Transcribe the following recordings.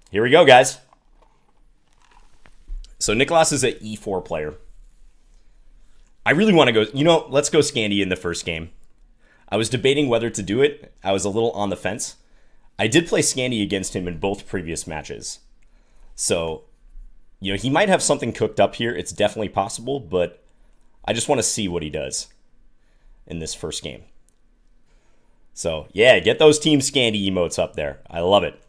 Here we go, guys. So Niclas is an E4 player. I really want to go, let's go Scandi in the first game. I was debating whether to do it. I was a little on the fence. I did play Scandi against him in both previous matches. So, he might have something cooked up here. It's definitely possible, but I just want to see what he does in this first game. So, yeah, get those Team Scandi emotes up there. I love it.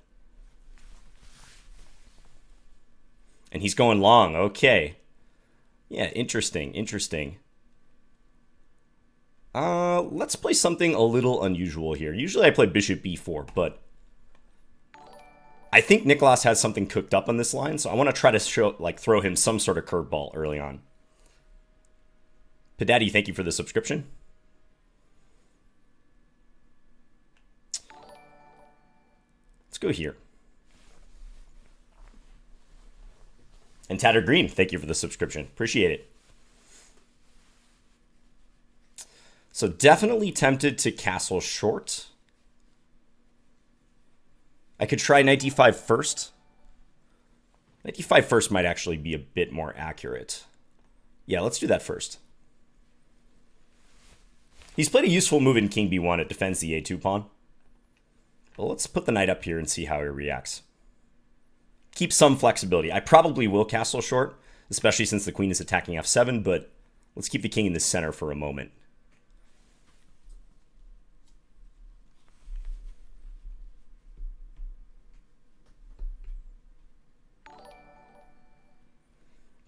And he's going long. Okay. Yeah, interesting. Let's play something a little unusual here. Usually I play Bishop B4, but I think Niclas has something cooked up on this line, so I want to try to throw him some sort of curveball early on. Padaddy, thank you for the subscription. Let's go here. And Tatter Green, thank you for the subscription. Appreciate it. So definitely tempted to castle short. I could try knight d5 first. Knight d5 first might actually be a bit more accurate. Yeah, let's do that first. He's played a useful move in king b1. It defends the a2 pawn. But let's put the knight up here and see how he reacts. Keep some flexibility. I probably will castle short, especially since the queen is attacking f7, but let's keep the king in the center for a moment.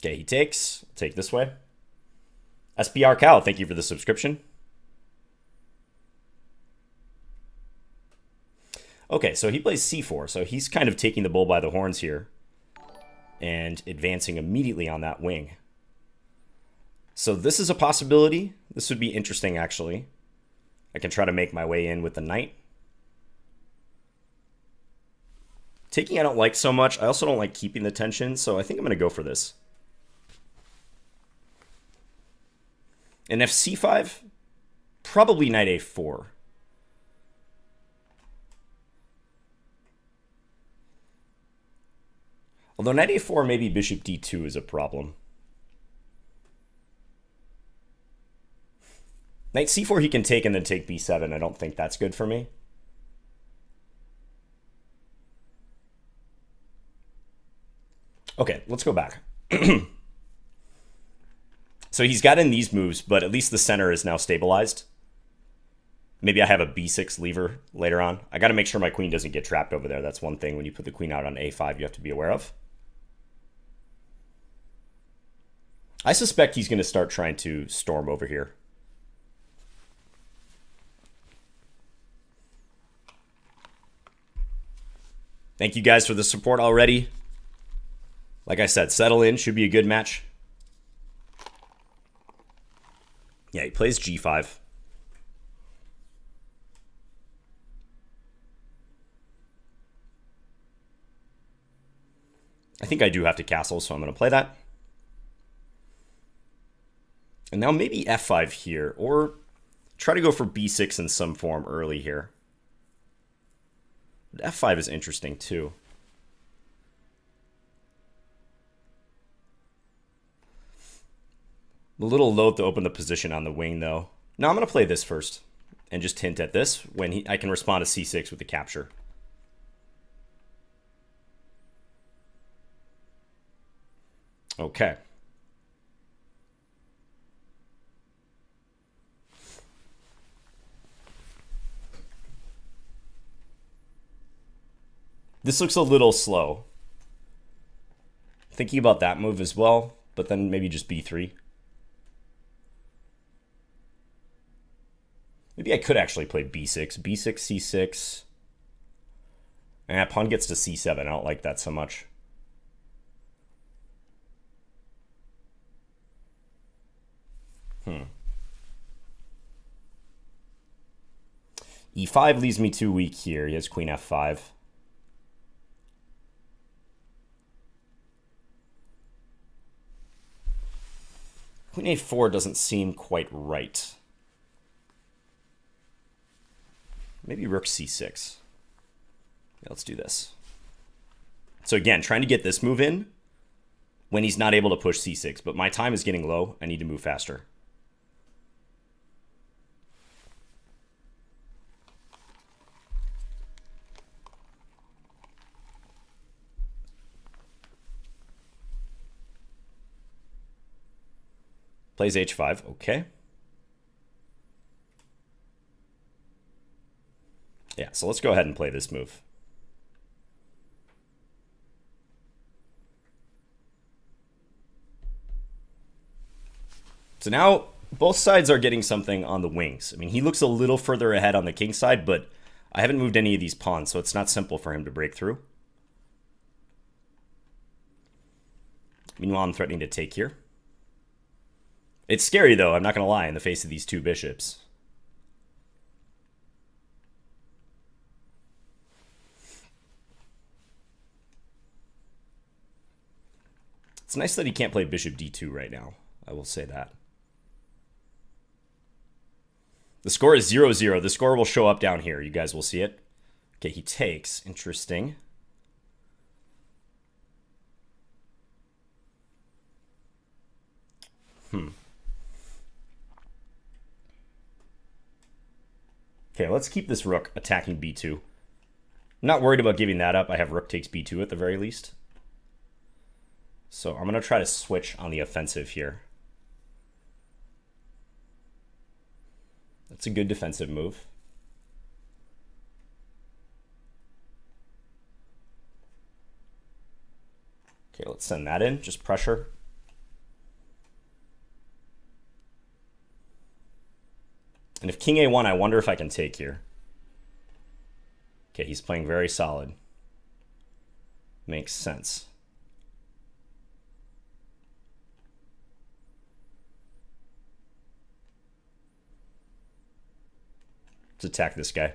Okay, he takes. I'll take this way. SPR Cow, thank you for the subscription. Okay, so he plays c4, so he's kind of taking the bull by the horns here and advancing immediately on that wing. So this is a possibility. This would be interesting, actually. I can try to make my way in with the knight. Taking I don't like so much. I also don't like keeping the tension, so I think I'm going to go for this. And if c5, probably knight a4. Although knight a4, maybe bishop d2 is a problem. Knight c4 he can take and then take b7. I don't think that's good for me. Okay, let's go back. So he's got in these moves, but at least the center is now stabilized. Maybe I have a b6 lever later on. I got to make sure my queen doesn't get trapped over there. That's one thing when you put the queen out on a5 you have to be aware of. I suspect he's going to start trying to storm over here. Thank you guys for the support already. Like I said, settle in. Should be a good match. Yeah, he plays g5. I think I do have to castle, so I'm going to play that. And now maybe f5 here, or try to go for b6 in some form early here. But f5 is interesting too. A little loath to open the position on the wing, though. Now I'm going to play this first and just hint at this when I can respond to c6 with the capture. Okay. This looks a little slow. Thinking about that move as well, but then maybe just b3. Maybe I could actually play b6. b6, c6. And pawn gets to c7. I don't like that so much. e5 leaves me too weak here. He has queen f5. Queen a4 doesn't seem quite right. Maybe rook c6. Yeah, let's do this. So again, trying to get this move in when he's not able to push c6. But my time is getting low. I need to move faster. Plays h5. Okay. Yeah, so let's go ahead and play this move. So now both sides are getting something on the wings. I mean, he looks a little further ahead on the king side, but I haven't moved any of these pawns, so it's not simple for him to break through. Meanwhile, I'm threatening to take here. It's scary, though, I'm not going to lie, in the face of these two bishops. It's nice that he can't play bishop d2 right now. I will say that. The score is 0-0. The score will show up down here. You guys will see it. Okay, he takes. Interesting. Okay, let's keep this rook attacking b2. I'm not worried about giving that up. I have rook takes b2 at the very least. So I'm going to try to switch on the offensive here. That's a good defensive move. Okay, let's send that in. Just pressure. And if king a1, I wonder if I can take here. Okay, he's playing very solid. Makes sense. Let's attack this guy.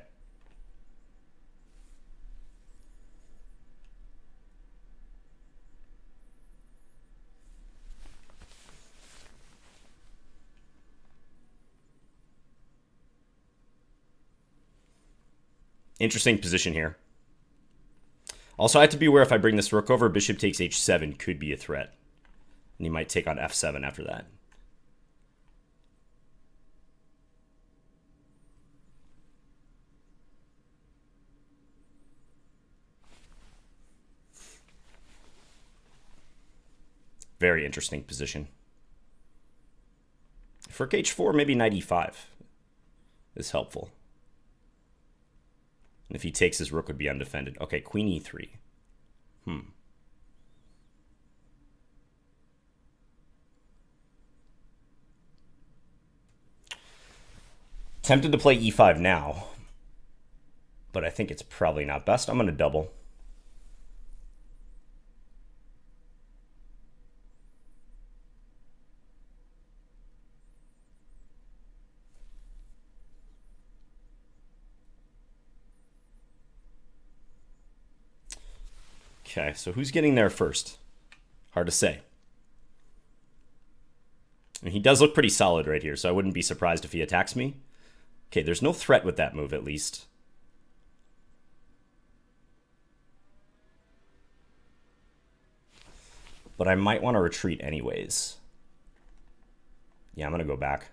Interesting position here. Also, I have to be aware if I bring this rook over, bishop takes h7 could be a threat. And he might take on f7 after that. Very interesting position. For h4, maybe knight e5 is helpful. And if he takes, his rook would be undefended. Okay, queen e3. Tempted to play e5 now, but I think it's probably not best. I'm going to double. Okay, so who's getting there first? Hard to say. And he does look pretty solid right here, so I wouldn't be surprised if he attacks me. Okay, there's no threat with that move, at least. But I might want to retreat anyways. Yeah, I'm going to go back.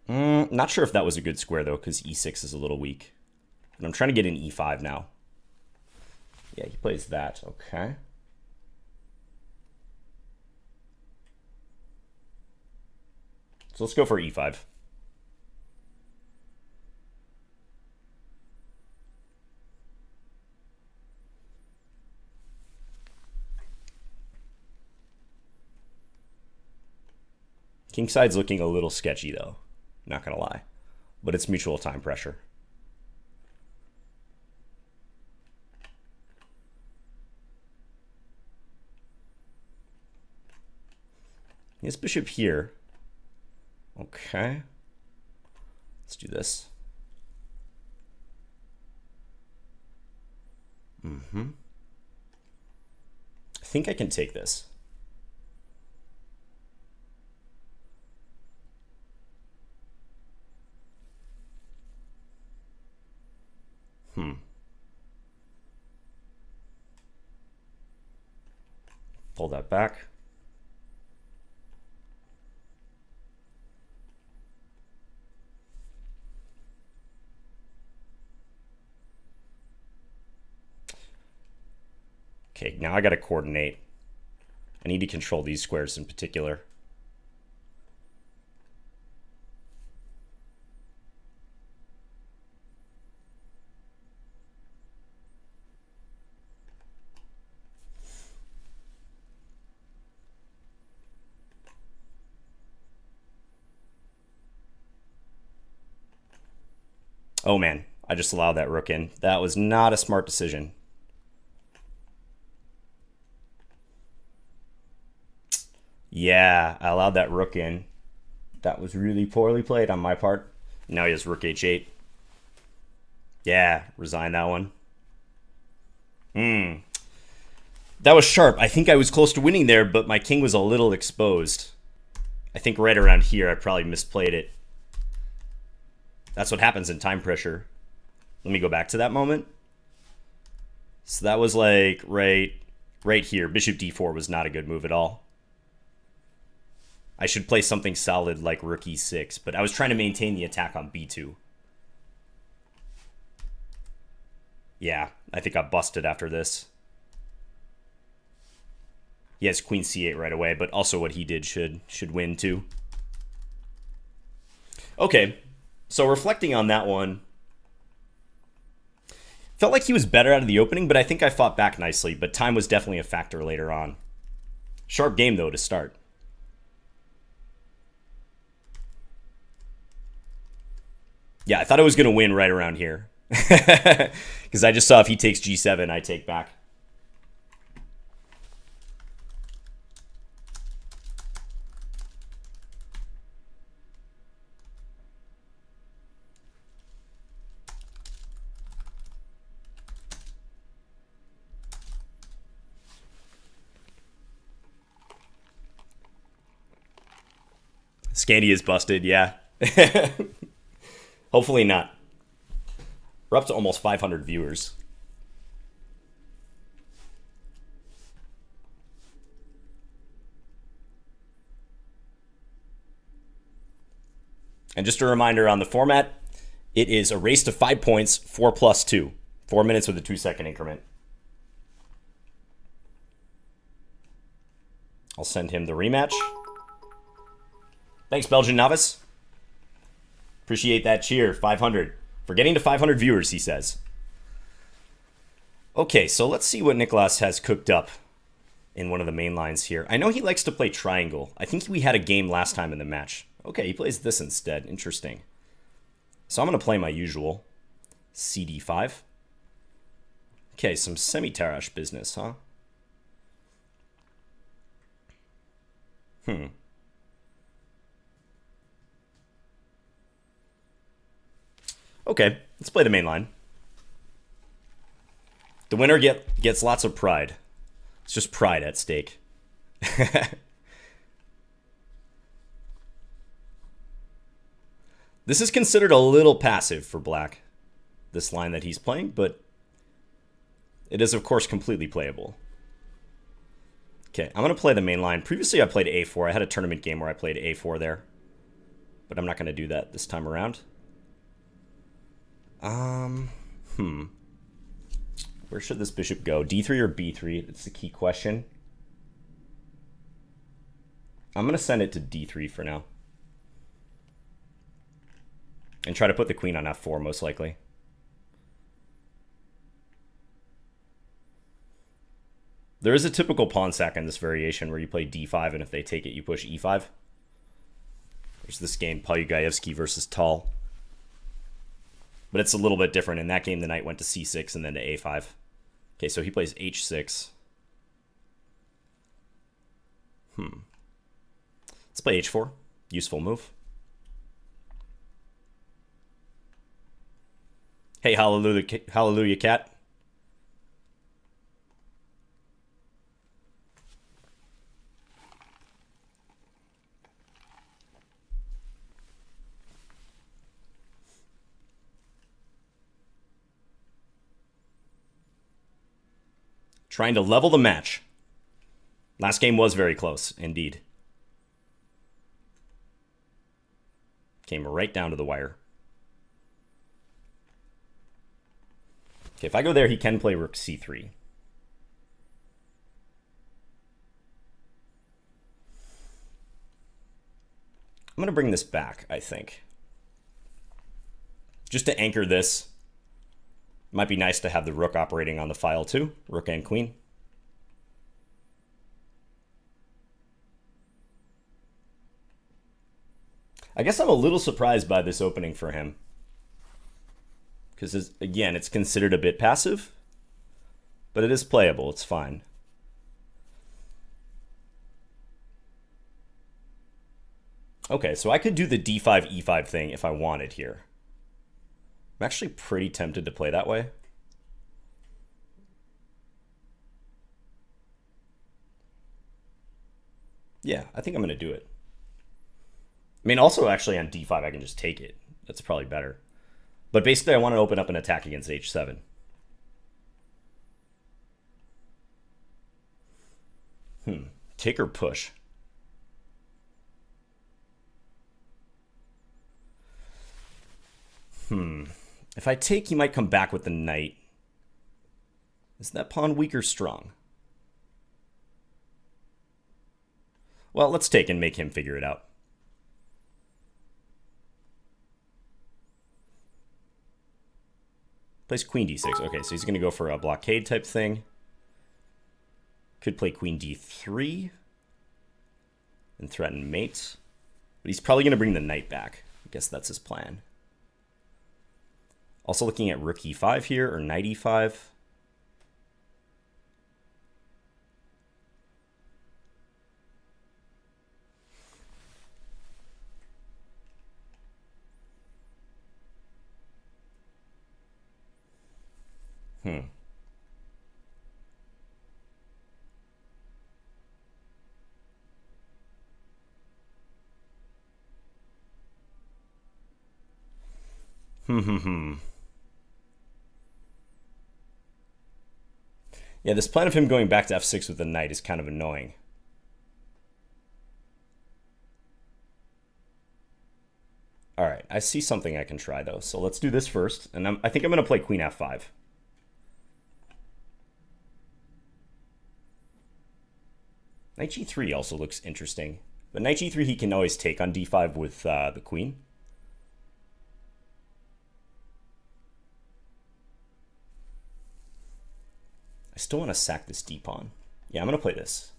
Not sure if that was a good square, though, because e6 is a little weak. And I'm trying to get an e5 now. Yeah, he plays that. Okay. So let's go for e5. Kingside's looking a little sketchy, though. Not going to lie. But it's mutual time pressure. His bishop here. Okay. Let's do this. I think I can take this. Pull that back. Okay, now I got to coordinate. I need to control these squares in particular. Oh man, I just allowed that rook in. That was not a smart decision. Yeah, I allowed that rook in. That was really poorly played on my part. Now he has rook h8. Yeah, resign that one. That was sharp. I think I was close to winning there, but my king was a little exposed. I think right around here I probably misplayed it. That's what happens in time pressure. Let me go back to that moment. So that was like right here. Bishop d4 was not a good move at all. I should play something solid like rook e6, but I was trying to maintain the attack on b2. Yeah, I think I busted after this. He has queen c8 right away, but also what he did should win too. Okay, so reflecting on that one, felt like he was better out of the opening, but I think I fought back nicely, but time was definitely a factor later on. Sharp game, though, to start. Yeah, I thought I was going to win right around here. Because I just saw if he takes g7, I take back. Scandy is busted, yeah. Hopefully not. We're up to almost 500 viewers. And just a reminder on the format, it is a race to 5 points, 4+2. 4 minutes with a 2-second increment. I'll send him the rematch. Thanks, Belgian Novice. Appreciate that cheer. 500. For getting to 500 viewers, he says. Okay, so let's see what Niclas has cooked up in one of the main lines here. I know he likes to play triangle. I think we had a game last time in the match. Okay, he plays this instead. Interesting. So I'm going to play my usual. CD5. Okay, some semi-Tarrasch business, huh? Okay, let's play the main line. The winner gets lots of pride. It's just pride at stake. This is considered a little passive for black, this line that he's playing, but it is, of course, completely playable. Okay, I'm going to play the main line. Previously, I played a4. I had a tournament game where I played a4 there, but I'm not going to do that this time around. Where should this bishop go? D3 or B3? That's the key question. I'm going to send it to D3 for now. And try to put the queen on F4, most likely. There is a typical pawn sack in this variation where you play D5, and if they take it, you push E5. There's this game, Polygaevsky versus Tal. But it's a little bit different. In that game, the knight went to C6 and then to A5. Okay, so he plays H6. Let's play H4. Useful move. Hey, hallelujah, cat. Trying to level the match. Last game was very close, indeed. Came right down to the wire. Okay, if I go there, he can play rook c3. I'm going to bring this back, I think. Just to anchor this. Might be nice to have the rook operating on the file too. Rook and queen. I guess I'm a little surprised by this opening for him. Because, again, it's considered a bit passive. But it is playable. It's fine. Okay, so I could do the d5, e5 thing if I wanted here. I'm actually pretty tempted to play that way. Yeah, I think I'm going to do it. I mean, also actually on d5, I can just take it. That's probably better. But basically, I want to open up an attack against h7. Take or push? If I take, he might come back with the knight. Is that pawn weak or strong? Well, let's take and make him figure it out. Plays queen d6. Okay, so he's going to go for a blockade type thing. Could play queen d3 and threaten mate. But he's probably going to bring the knight back. I guess that's his plan. Also looking at rook e5 here, or knight e5. Yeah, this plan of him going back to f6 with the knight is kind of annoying. All right, I see something I can try, though. So let's do this first. And I think I'm going to play queen f5. Knight g3 also looks interesting. But knight g3 he can always take on d5 with the queen. I still want to sack this d-pawn. Yeah, I'm going to play this.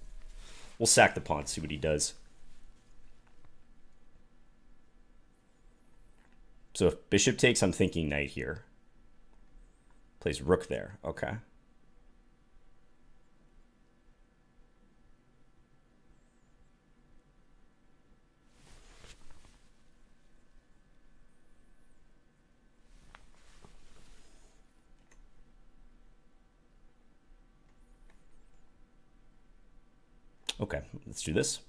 We'll sack the pawn, see what he does. So if bishop takes, I'm thinking knight here. Plays rook there. Okay. Okay, let's do this.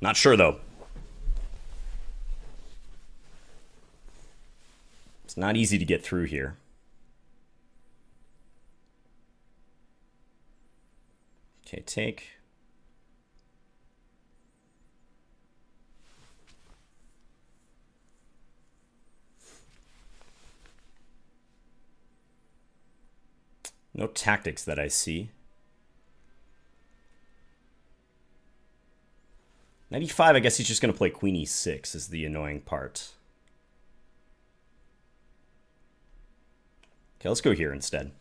Not sure, though. It's not easy to get through here. Okay, take. No tactics that I see. 95, I guess he's just going to play queen e6 is the annoying part. Okay, let's go here instead.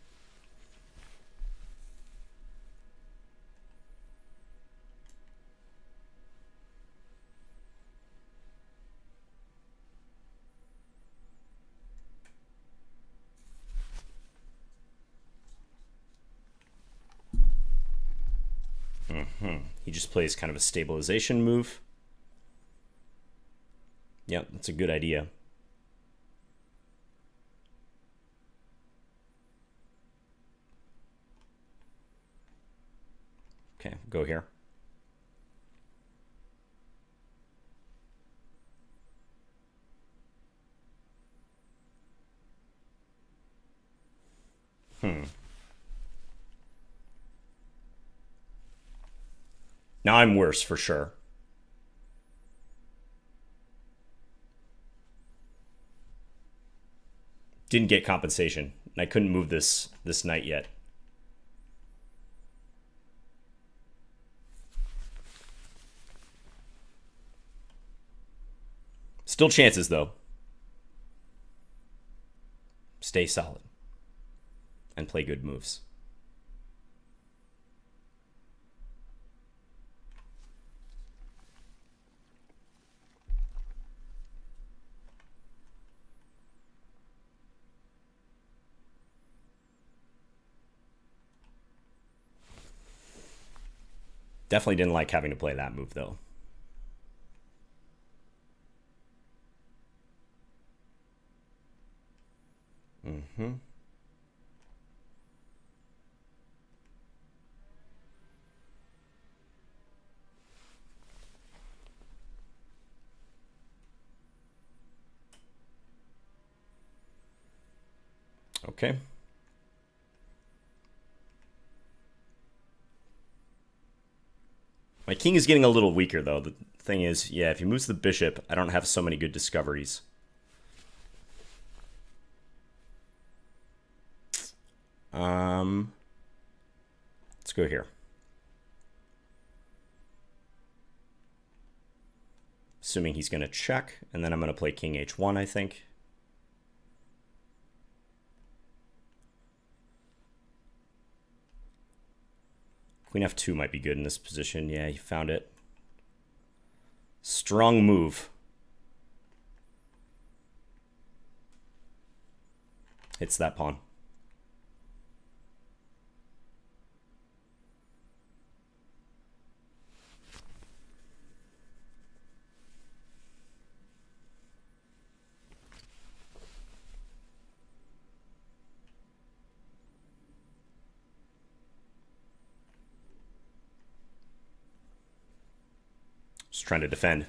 He just plays kind of a stabilization move. Yep, that's a good idea. Okay, go here. Now I'm worse for sure. Didn't get compensation. I couldn't move this knight yet. Still chances though. Stay solid and play good moves. Definitely didn't like having to play that move, though. Okay. My king is getting a little weaker, though. The thing is, yeah, if he moves the bishop, I don't have so many good discoveries. Let's go here. Assuming he's going to check, and then I'm going to play king h1, I think. Queen f2 might be good in this position. Yeah, he found it. Strong move. Hits that pawn. Just trying to defend.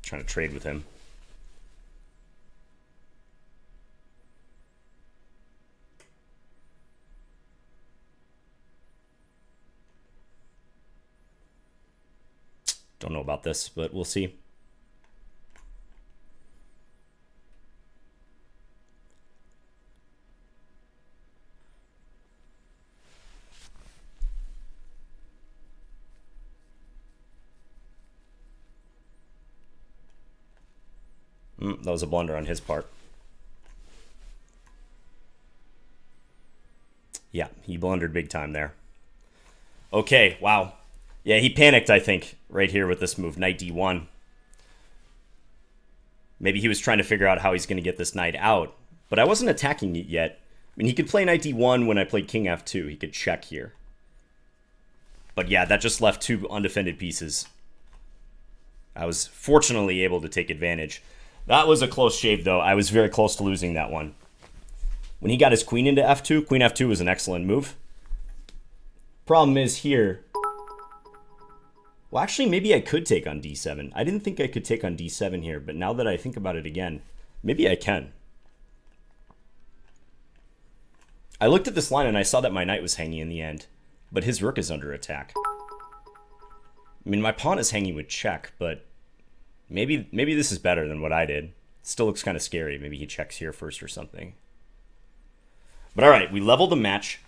Trying to trade with him. Don't know about this, but we'll see. That was a blunder on his part. Yeah, he blundered big time there. Okay, wow. Yeah, he panicked, I think, right here with this move, knight d1. Maybe he was trying to figure out how he's going to get this knight out. But I wasn't attacking it yet. I mean, he could play knight d1 when I played king f2. He could check here. But yeah, that just left two undefended pieces. I was fortunately able to take advantage. That was a close shave, though. I was very close to losing that one. When he got his queen into f2, queen f2 was an excellent move. Problem is here... Well, actually, maybe I could take on d7. I didn't think I could take on d7 here, but now that I think about it again, maybe I can. I looked at this line and I saw that my knight was hanging in the end, but his rook is under attack. I mean, my pawn is hanging with check, but maybe this is better than what I did. Still looks kind of scary. Maybe he checks here first or something. But all right, we leveled the match.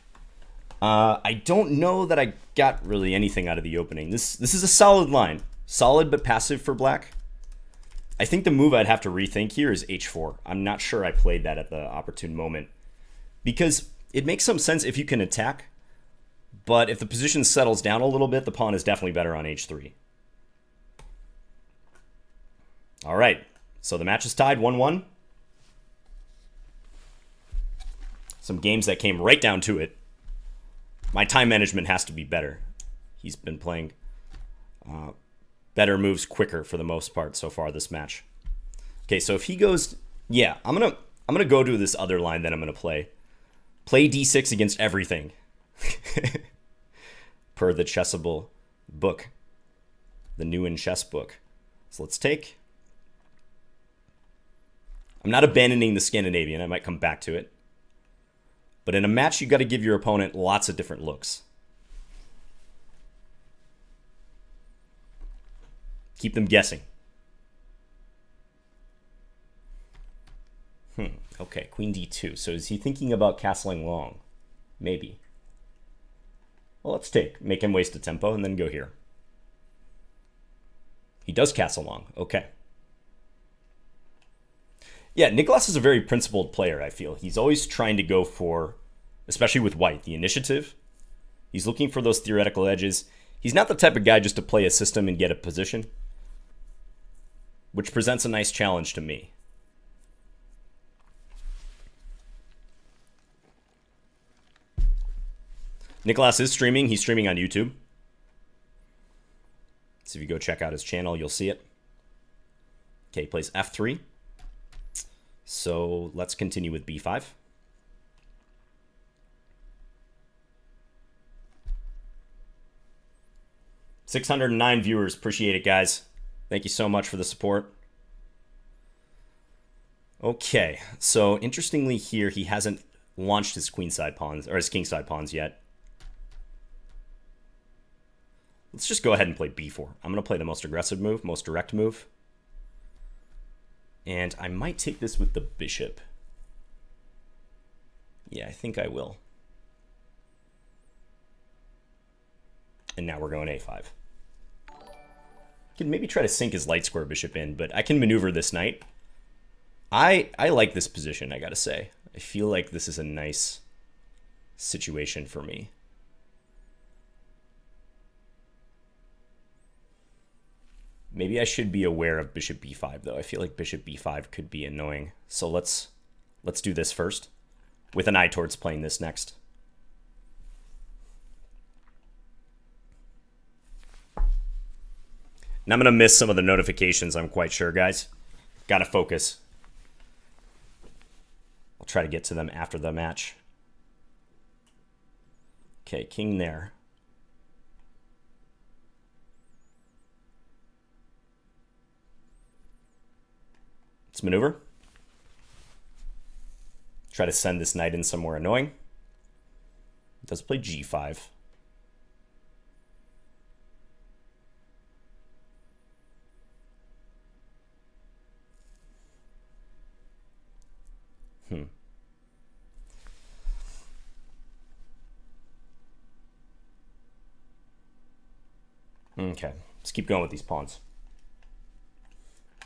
I don't know that I got really anything out of the opening. This is a solid line. Solid but passive for black. I think the move I'd have to rethink here is h4. I'm not sure I played that at the opportune moment. Because it makes some sense if you can attack, but if the position settles down a little bit, the pawn is definitely better on h3. All right, So the match is tied 1-1. Some games that came right down to it. My time management has to be better. He's been playing better moves quicker for the most part so far this match. Okay, so if he goes, yeah, I'm gonna go to this other line that I'm gonna play. Play d6 against everything. Per the Chessable book. The new in chess book. So let's take. I'm not abandoning the Scandinavian. I might come back to it. But in a match, you got to give your opponent lots of different looks. Keep them guessing. Okay, queen d2. So is he thinking about castling long? Maybe. Well, let's take. Make him waste a tempo and then go here. He does castle long. Okay. Yeah, Niclas is a very principled player, I feel. He's always trying to go for, especially with white, the initiative. He's looking for those theoretical edges. He's not the type of guy just to play a system and get a position, which presents a nice challenge to me. Niclas is streaming. He's streaming on YouTube. So if you go check out his channel, you'll see it. Okay, he plays f3. So let's continue with b5. $609 viewers. Appreciate it, guys. Thank you so much for the support. Okay, so interestingly here, he hasn't launched his queenside pawns or his kingside pawns yet. Let's just go ahead and play b4. I'm going to play the most aggressive move, most direct move. And I might take this with the bishop. Yeah, I think I will. And now we're going a5. Can maybe try to sink his light square bishop in, but I can maneuver this knight. I like this position, I gotta say. I feel like this is a nice situation for me. Maybe I should be aware of bishop b5, though. I feel like bishop b5 could be annoying. So let's do this first, with an eye towards playing this next. And I'm going to miss some of the notifications, I'm quite sure, guys. Got to focus. I'll try to get to them after the match. Okay, king there. Let's maneuver. Try to send this knight in somewhere annoying. It does play g5. Okay, let's keep going with these pawns.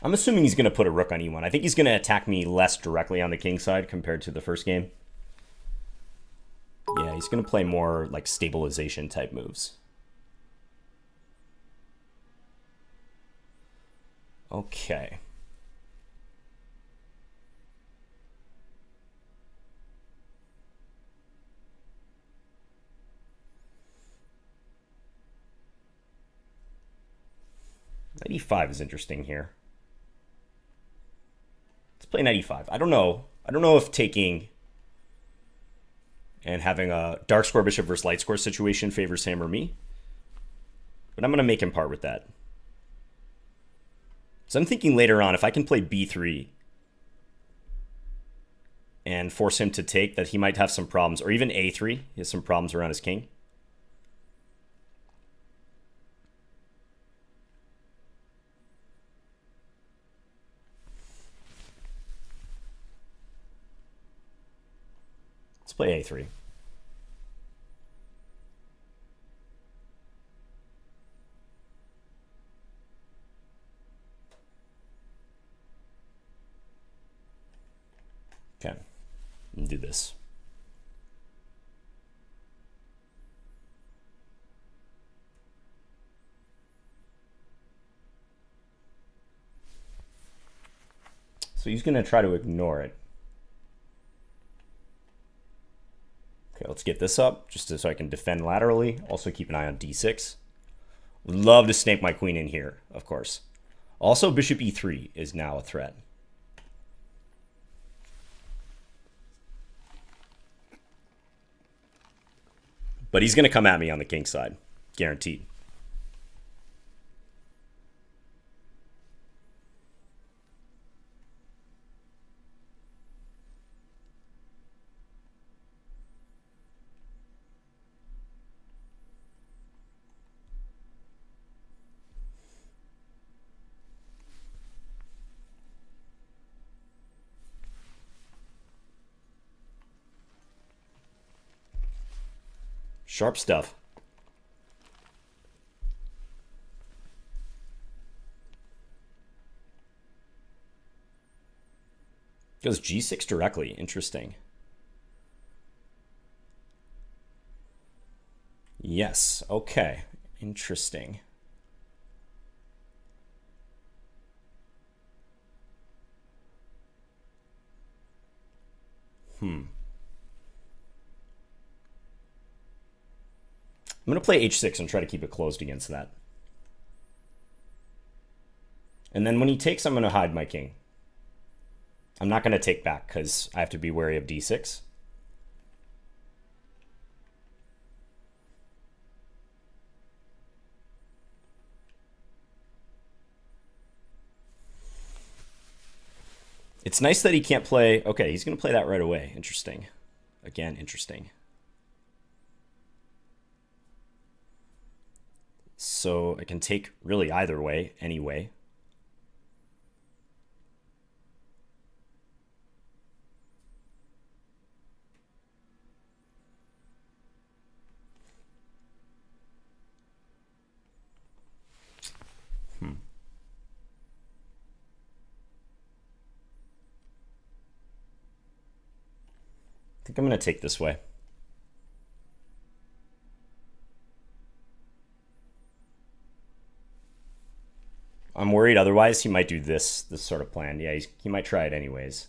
I'm assuming he's going to put a rook on e1. I think he's going to attack me less directly on the king side compared to the first game. Yeah, he's going to play more like stabilization type moves. Okay. Knight e5 is interesting here. Let's play knight e5. I don't know. I don't know if taking and having a dark square bishop versus light square situation favors him or me. But I'm going to make him part with that. So I'm thinking later on, if I can play b3 and force him to take, that he might have some problems. Or even a3. He has some problems around his king. Let's play a3. Okay, and do this. So he's going to try to ignore it. Okay, let's get this up just so I can defend laterally. Also keep an eye on d6. Would love to snake my queen in here, of course. Also, bishop e3 is now a threat. But he's going to come at me on the king side. Guaranteed. Sharp stuff. Goes g6 directly. Interesting. Yes. Okay. Interesting. I'm going to play h6 and try to keep it closed against that. And then when he takes, I'm going to hide my king. I'm not going to take back because I have to be wary of d6. It's nice that he can't play... Okay, he's going to play that right away. Interesting. Again, interesting. So I can take really either way, anyway. I think I'm going to take this way. I'm worried otherwise he might do this sort of plan. Yeah, he might try it anyways.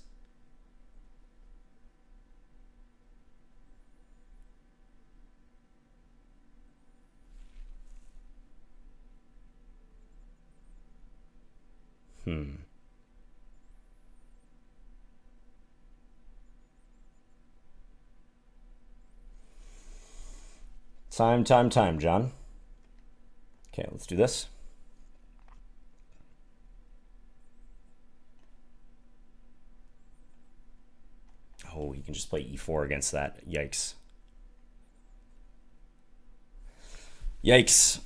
Time, John. Okay, let's do this. Oh, he can just play e4 against that. Yikes. Yikes.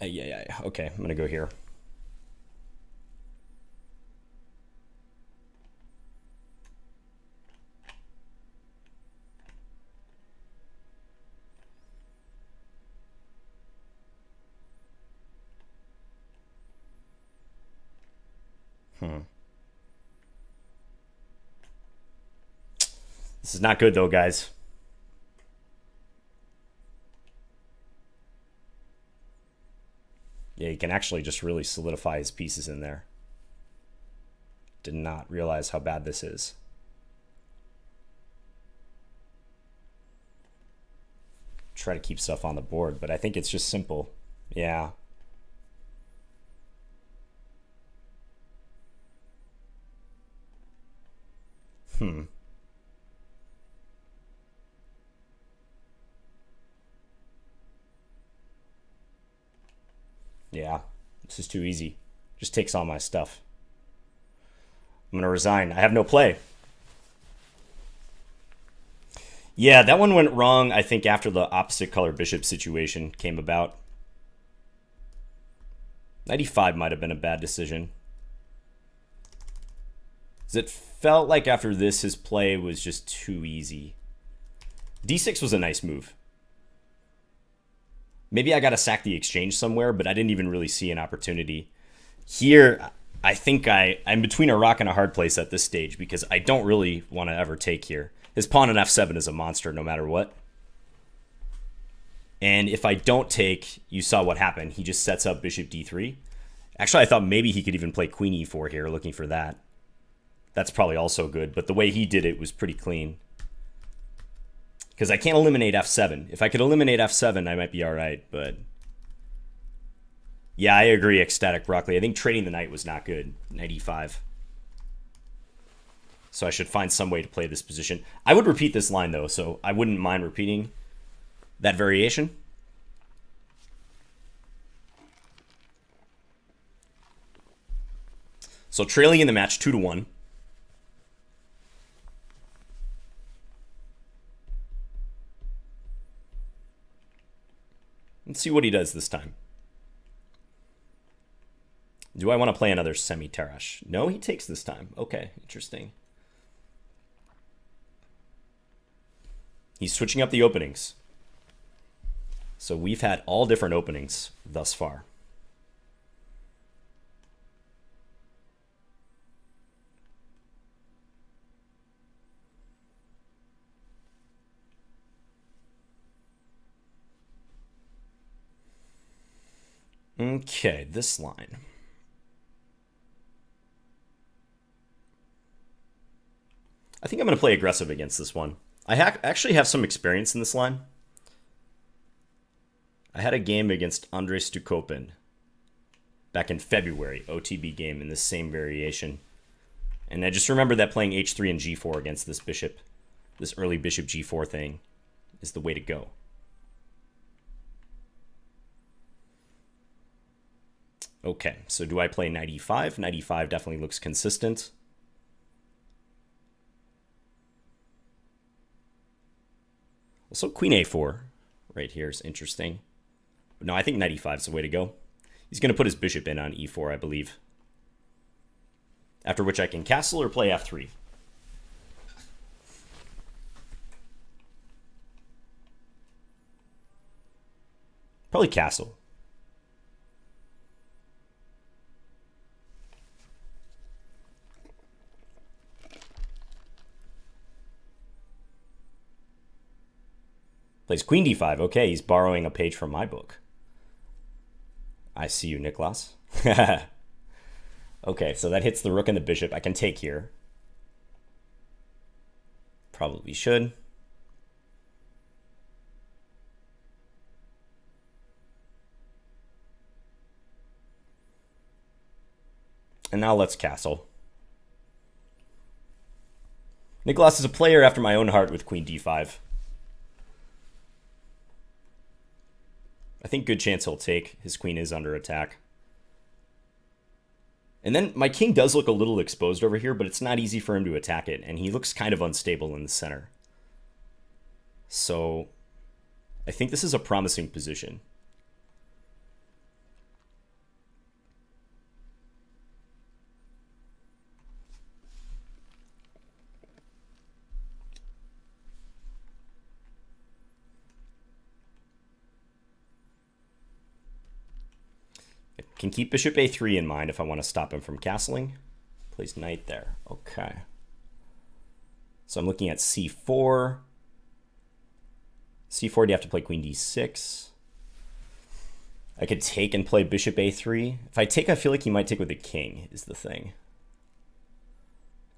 Yeah. Okay, I'm going to go here. This is not good, though, guys. Yeah, he can actually just really solidify his pieces in there. Did not realize how bad this is. Try to keep stuff on the board, but I think it's just simple. Yeah. Yeah, this is too easy. Just takes all my stuff. I'm going to resign. I have no play. Yeah, that one went wrong, I think, after the opposite color bishop situation came about. 95 might have been a bad decision. Because it felt like after this, his play was just too easy. D6 was a nice move. Maybe I got to sack the exchange somewhere, but I didn't even really see an opportunity. Here, I think I'm between a rock and a hard place at this stage because I don't really want to ever take here. His pawn on f7 is a monster no matter what. And if I don't take, you saw what happened. He just sets up bishop d3. Actually, I thought maybe he could even play queen e4 here, looking for that. That's probably also good, but the way he did it was pretty clean. Because I can't eliminate f7. If I could eliminate f7, I might be all right, but... Yeah, I agree, Ecstatic Broccoli. I think trading the knight was not good. Knight e5. So I should find some way to play this position. I would repeat this line, though, so I wouldn't mind repeating that variation. So trailing in the match 2-1. Let's see what he does this time. Do I want to play another semi-Tarrasch? No, he takes this time. Okay, interesting. He's switching up the openings. So we've had all different openings thus far. Okay, this line. I think I'm going to play aggressive against this one. I actually have some experience in this line. I had a game against Andrei Stukopin back in February, OTB game in this same variation. And I just remember that playing h3 and g4 against this bishop, this early bishop g4 thing, is the way to go. Okay, so do I play knight e5? Knight e5 definitely looks consistent. Also, queen a4 right here is interesting. But no, I think knight e5 is the way to go. He's going to put his bishop in on e4, I believe. After which I can castle or play f3. Probably castle. Plays queen d5. Okay, he's borrowing a page from my book. I see you, Niclas. Okay, so that hits the rook and the bishop. I can take here. Probably should. And now let's castle. Niclas is a player after my own heart with queen d5. I think good chance he'll take. His queen is under attack. And then my king does look a little exposed over here, but it's not easy for him to attack it, and he looks kind of unstable in the center. So I think this is a promising position. Can keep bishop a3 in mind if I want to stop him from castling. Plays knight there. Okay. So I'm looking at c4. C4, do you have to play queen d6? I could take and play bishop a3. If I take, I feel like he might take with the king, is the thing.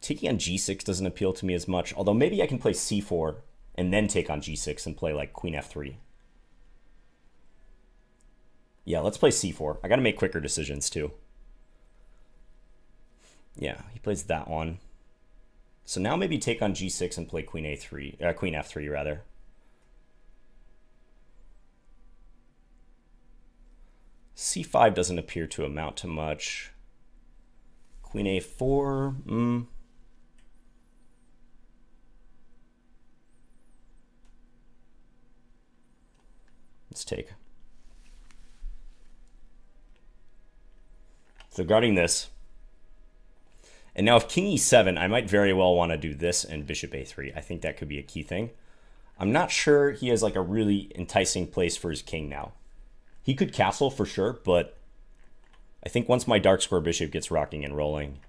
Taking on g6 doesn't appeal to me as much, although maybe I can play c4 and then take on g6 and play like queen f3. Yeah, let's play c4. I got to make quicker decisions too. Yeah, he plays that one. So now maybe take on g6 and play queen a3, queen f3 rather. c5 doesn't appear to amount to much. Queen a4. Let's take. So guarding this. And now if king e7, I might very well want to do this and bishop a3. I think that could be a key thing. I'm not sure he has like a really enticing place for his king now. He could castle for sure, but I think once my dark square bishop gets rocking and rolling,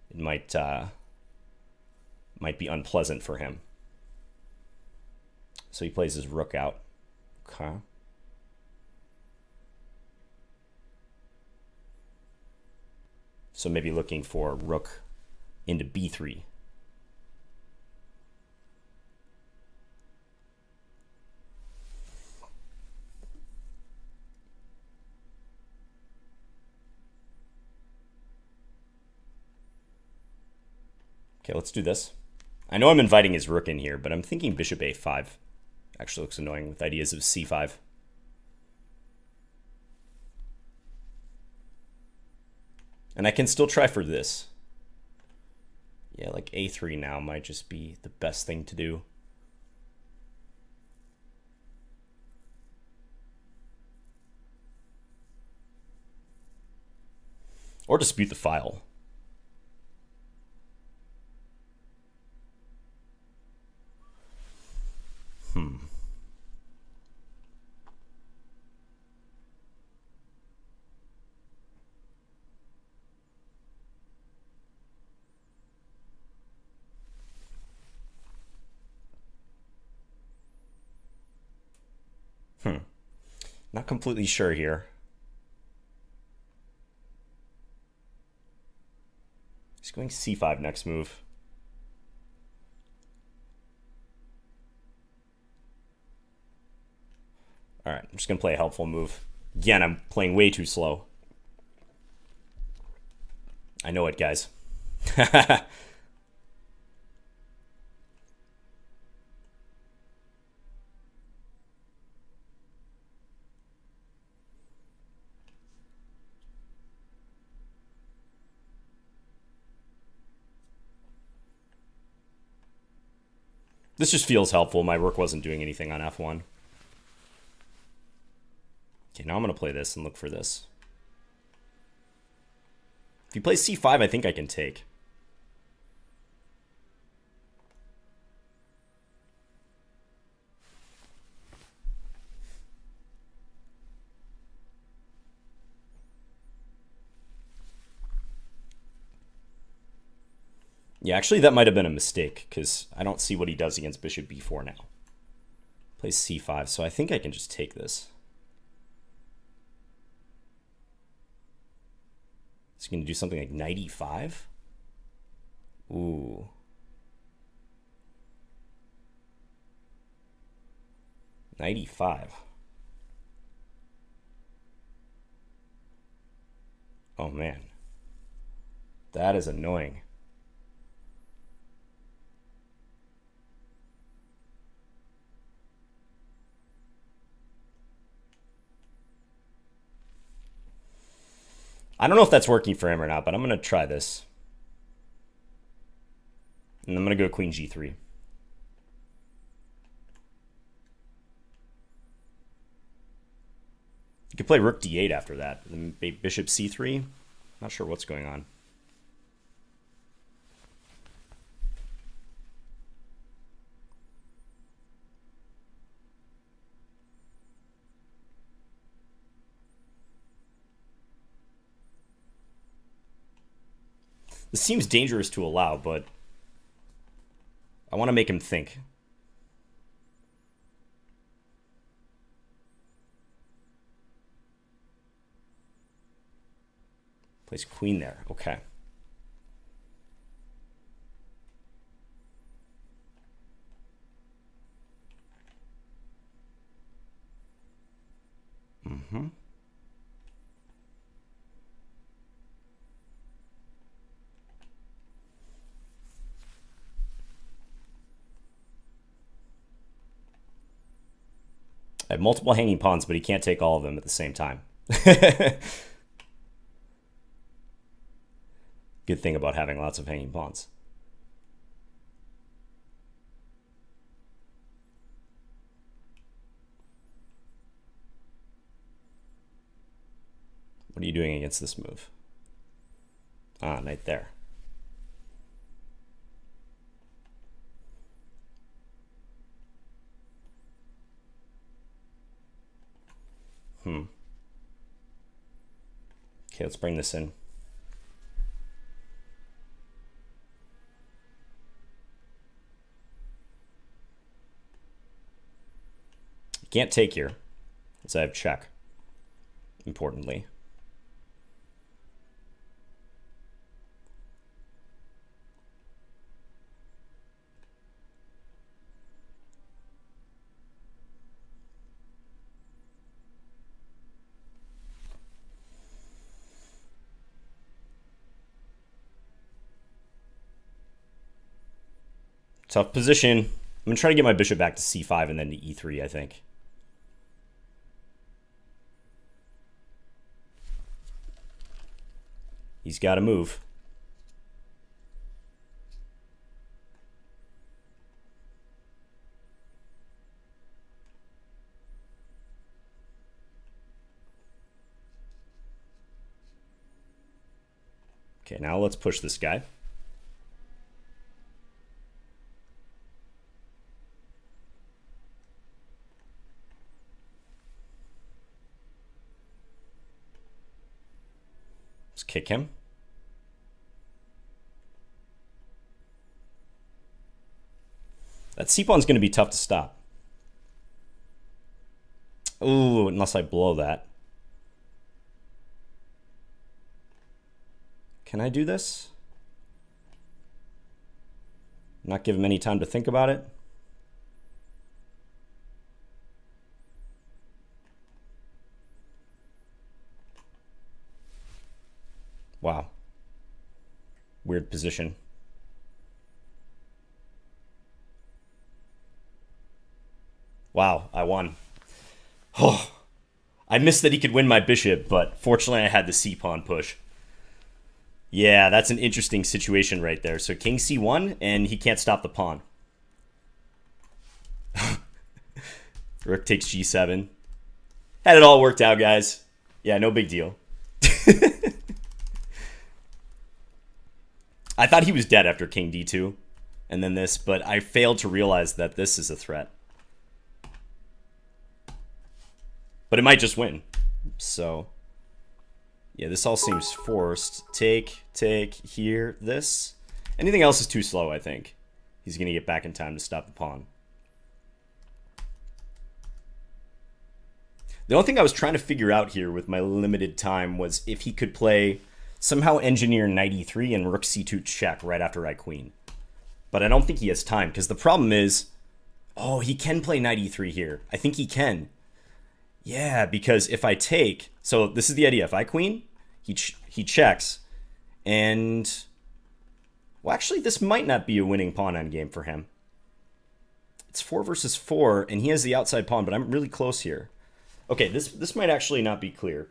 it might be unpleasant for him. So he plays his rook out. Okay. So maybe looking for rook into b3. Okay, let's do this. I know I'm inviting his rook in here, but I'm thinking bishop a5. Actually looks annoying with ideas of c5. And I can still try for this. Yeah, like a3 now might just be the best thing to do. Or dispute the file. Not completely sure here. He's going c5 next move. All right, I'm just going to play a helpful move. Again, I'm playing way too slow. I know it, guys. This just feels helpful. My rook wasn't doing anything on f1. Okay, now I'm going to play this and look for this. If he plays c5, I think I can take. Yeah, actually that might have been a mistake because I don't see what he does against bishop b4 now. Plays c5, so I think I can just take this. Is he going to do something like knight e5? Ooh. Knight e5. Oh man. That is annoying. I don't know if that's working for him or not, but I'm going to try this. And I'm going to go queen g3. You could play rook d8 after that. And bishop c3. Not sure what's going on. This seems dangerous to allow, but I want to make him think. Plays queen there. Okay. Mm-hmm. I have multiple hanging pawns, but he can't take all of them at the same time. Good thing about having lots of hanging pawns. What are you doing against this move? Ah, knight there. Okay, let's bring this in. You can't take here, as I have check, importantly. Tough position. I'm going to try to get my bishop back to c5 and then to e3, I think. He's got to move. Okay, now let's push this guy. Let's kick him. That c-pawn's going to be tough to stop. Ooh, unless I blow that. Can I do this? Not give him any time to think about it. Wow. Weird position. Wow, I won. Oh, I missed that he could win my bishop, but fortunately I had the c-pawn push. Yeah, that's an interesting situation right there. So king c1, and he can't stop the pawn. Rook takes g7. Had it all worked out, guys. Yeah, no big deal. I thought he was dead after king d2, and then this, but I failed to realize that this is a threat. But it might just win. So, yeah, this all seems forced. Take, here, this. Anything else is too slow, I think. He's going to get back in time to stop the pawn. The only thing I was trying to figure out here with my limited time was if he could play, somehow engineer knight e3 and rook c2 check right after I queen. But I don't think he has time, because the problem is, oh, he can play knight e3 here. I think he can. Yeah, because if I take, so this is the idea. If I queen, he checks, and, well, actually, this might not be a winning pawn endgame for him. It's 4 versus 4, and he has the outside pawn, but I'm really close here. Okay, this might actually not be clear.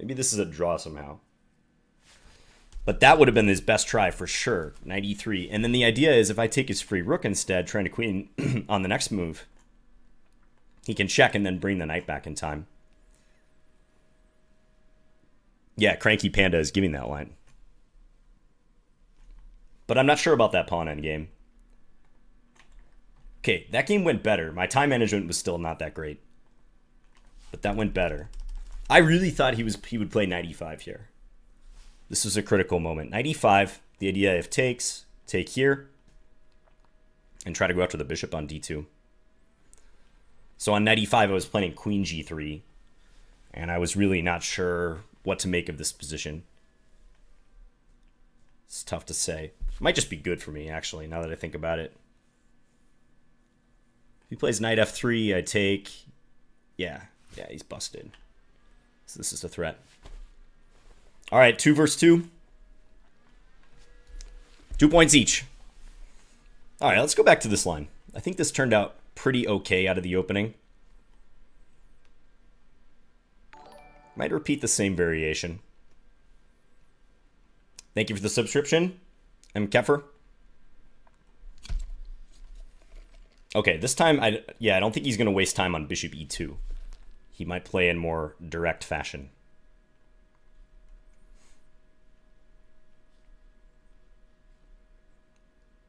Maybe this is a draw somehow. But that would have been his best try for sure, knight e3. And then the idea is if I take his free rook instead, trying to queen on the next move, he can check and then bring the knight back in time. Yeah, Cranky Panda is giving that line. But I'm not sure about that pawn endgame. Okay, that game went better. My time management was still not that great. But that went better. I really thought he would play knight e5 here. This was a critical moment. Knight e5, the idea if takes, take here, and try to go after the bishop on d2. So on knight e5, I was playing queen g3, and I was really not sure what to make of this position. It's tough to say. It might just be good for me, actually, now that I think about it. If he plays knight f3, I take... Yeah, he's busted. So this is a threat. All right, 2 versus 2. 2 points each. All right, let's go back to this line. I think this turned out pretty okay out of the opening. Might repeat the same variation. Thank you for the subscription. I'm Kefir. Okay, this time, I don't think he's going to waste time on bishop e2. He might play in more direct fashion.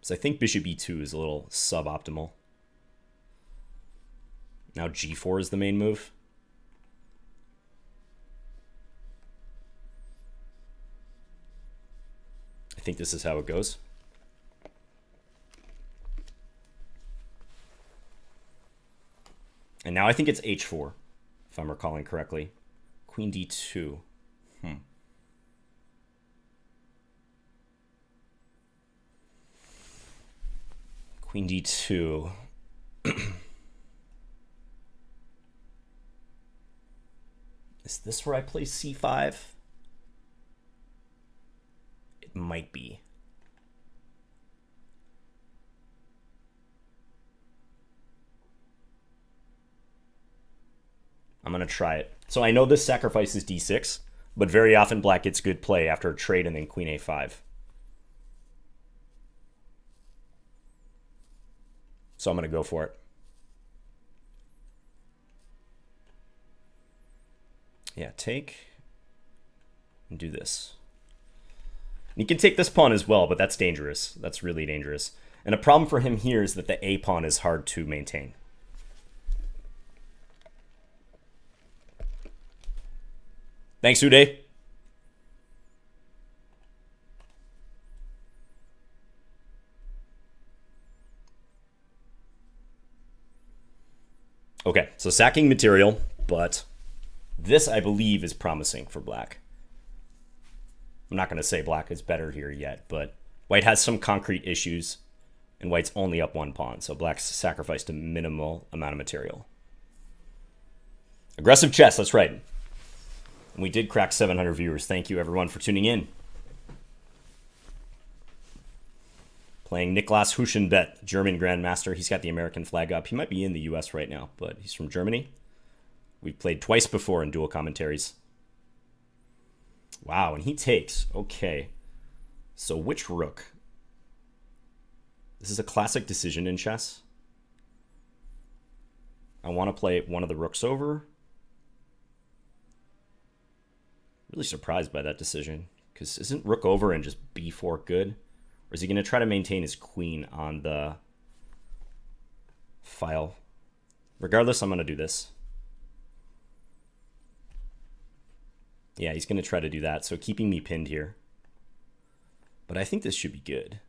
So I think bishop e2 is a little suboptimal. Now g4 is the main move. I think this is how it goes. And now I think it's h4, if I'm recalling correctly. Queen d2. Queen d2. Is this where I play c5? It might be. I'm going to try it. So I know this sacrifices d6, but very often black gets good play after a trade and then queen a5. So I'm going to go for it. Yeah, take and do this. And you can take this pawn as well, but that's dangerous. That's really dangerous. And a problem for him here is that the a pawn is hard to maintain. Thanks, Uday. Okay, so sacking material, but this, I believe, is promising for black. I'm not going to say black is better here yet, but white has some concrete issues, and white's only up one pawn, so black's sacrificed a minimal amount of material. Aggressive chess, that's right. And we did crack 700 viewers. Thank you, everyone, for tuning in. Playing Niclas Huschenbeth, German Grandmaster. He's got the American flag up. He might be in the US right now, but he's from Germany. We've played twice before in dual commentaries. Wow, and he takes. Okay. So which rook? This is a classic decision in chess. I want to play one of the rooks over. Really surprised by that decision, because isn't rook over and just b4 good? Or is he going to try to maintain his queen on the file? Regardless, I'm going to do this. Yeah, he's going to try to do that, so keeping me pinned here. But I think this should be good.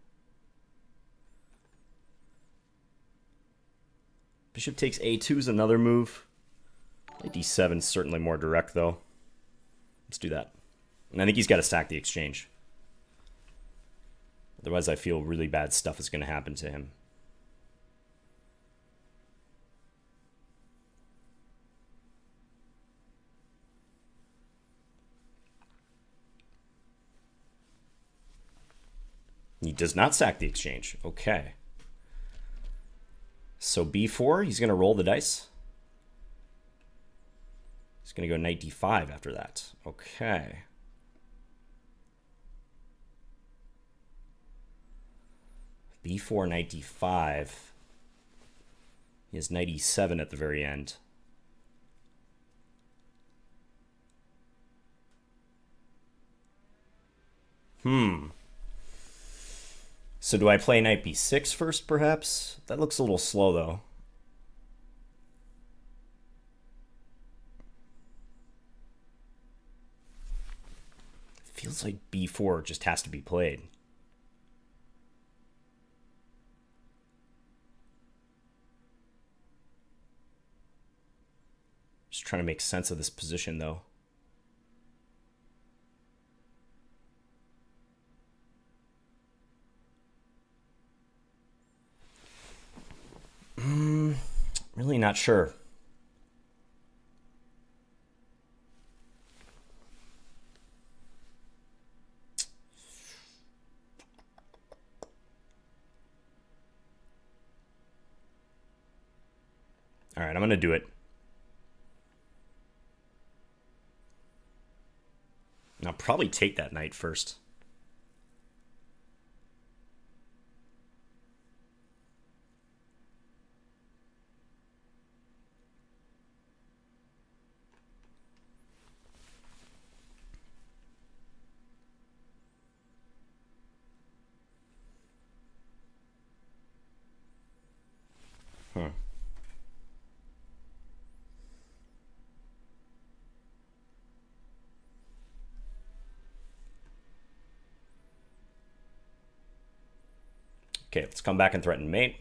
Bishop takes a2 is another move. d7 is certainly more direct, though. Let's do that. And I think he's got to stack the exchange. Otherwise, I feel really bad stuff is going to happen to him. He does not sack the exchange. Okay. So b4, he's going to roll the dice. He's going to go knight d5 after that. Okay. b4, knight d5. He has knight e7 at the very end. So do I play knight b6 first, perhaps? That looks a little slow, though. Feels like b4 just has to be played. Just trying to make sense of this position, though. Really not sure. All right, I'm going to do it. I'll probably take that knight first. Okay, let's come back and threaten mate.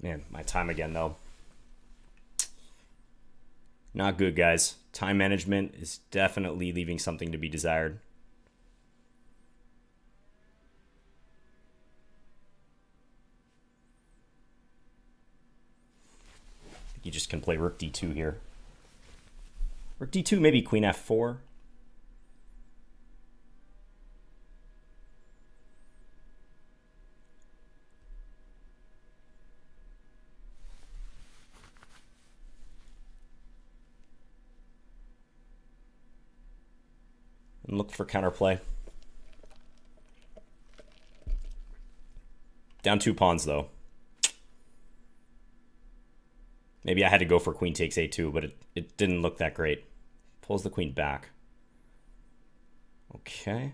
Man, my time again, though. Not good, guys. Time management is definitely leaving something to be desired. I think you just can play rook d2 here. Rook d2, maybe queen f4. and look for counterplay. Down 2 pawns, though. Maybe I had to go for queen takes a2, but it didn't look that great. Pulls the queen back. Okay.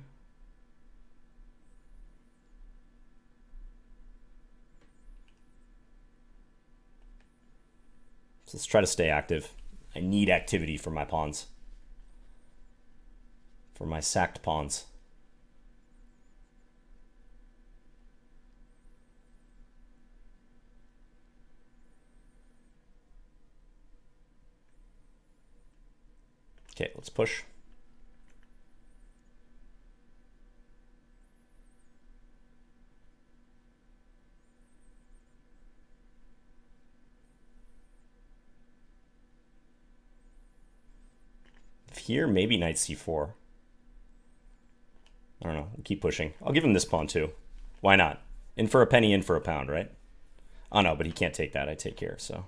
So let's try to stay active. I need activity for my pawns. For my sacked pawns. Okay, let's push. Here, maybe knight c4. I don't know. We'll keep pushing. I'll give him this pawn too. Why not? In for a penny, in for a pound, right? Oh no, but he can't take that. I take here, so.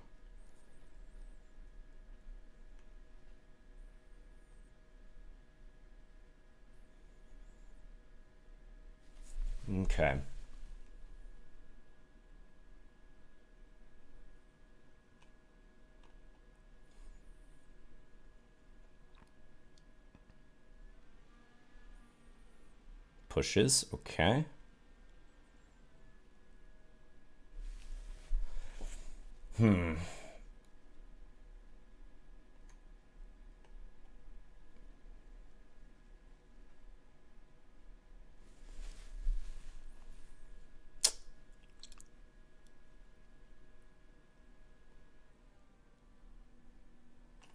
Okay. Pushes, okay.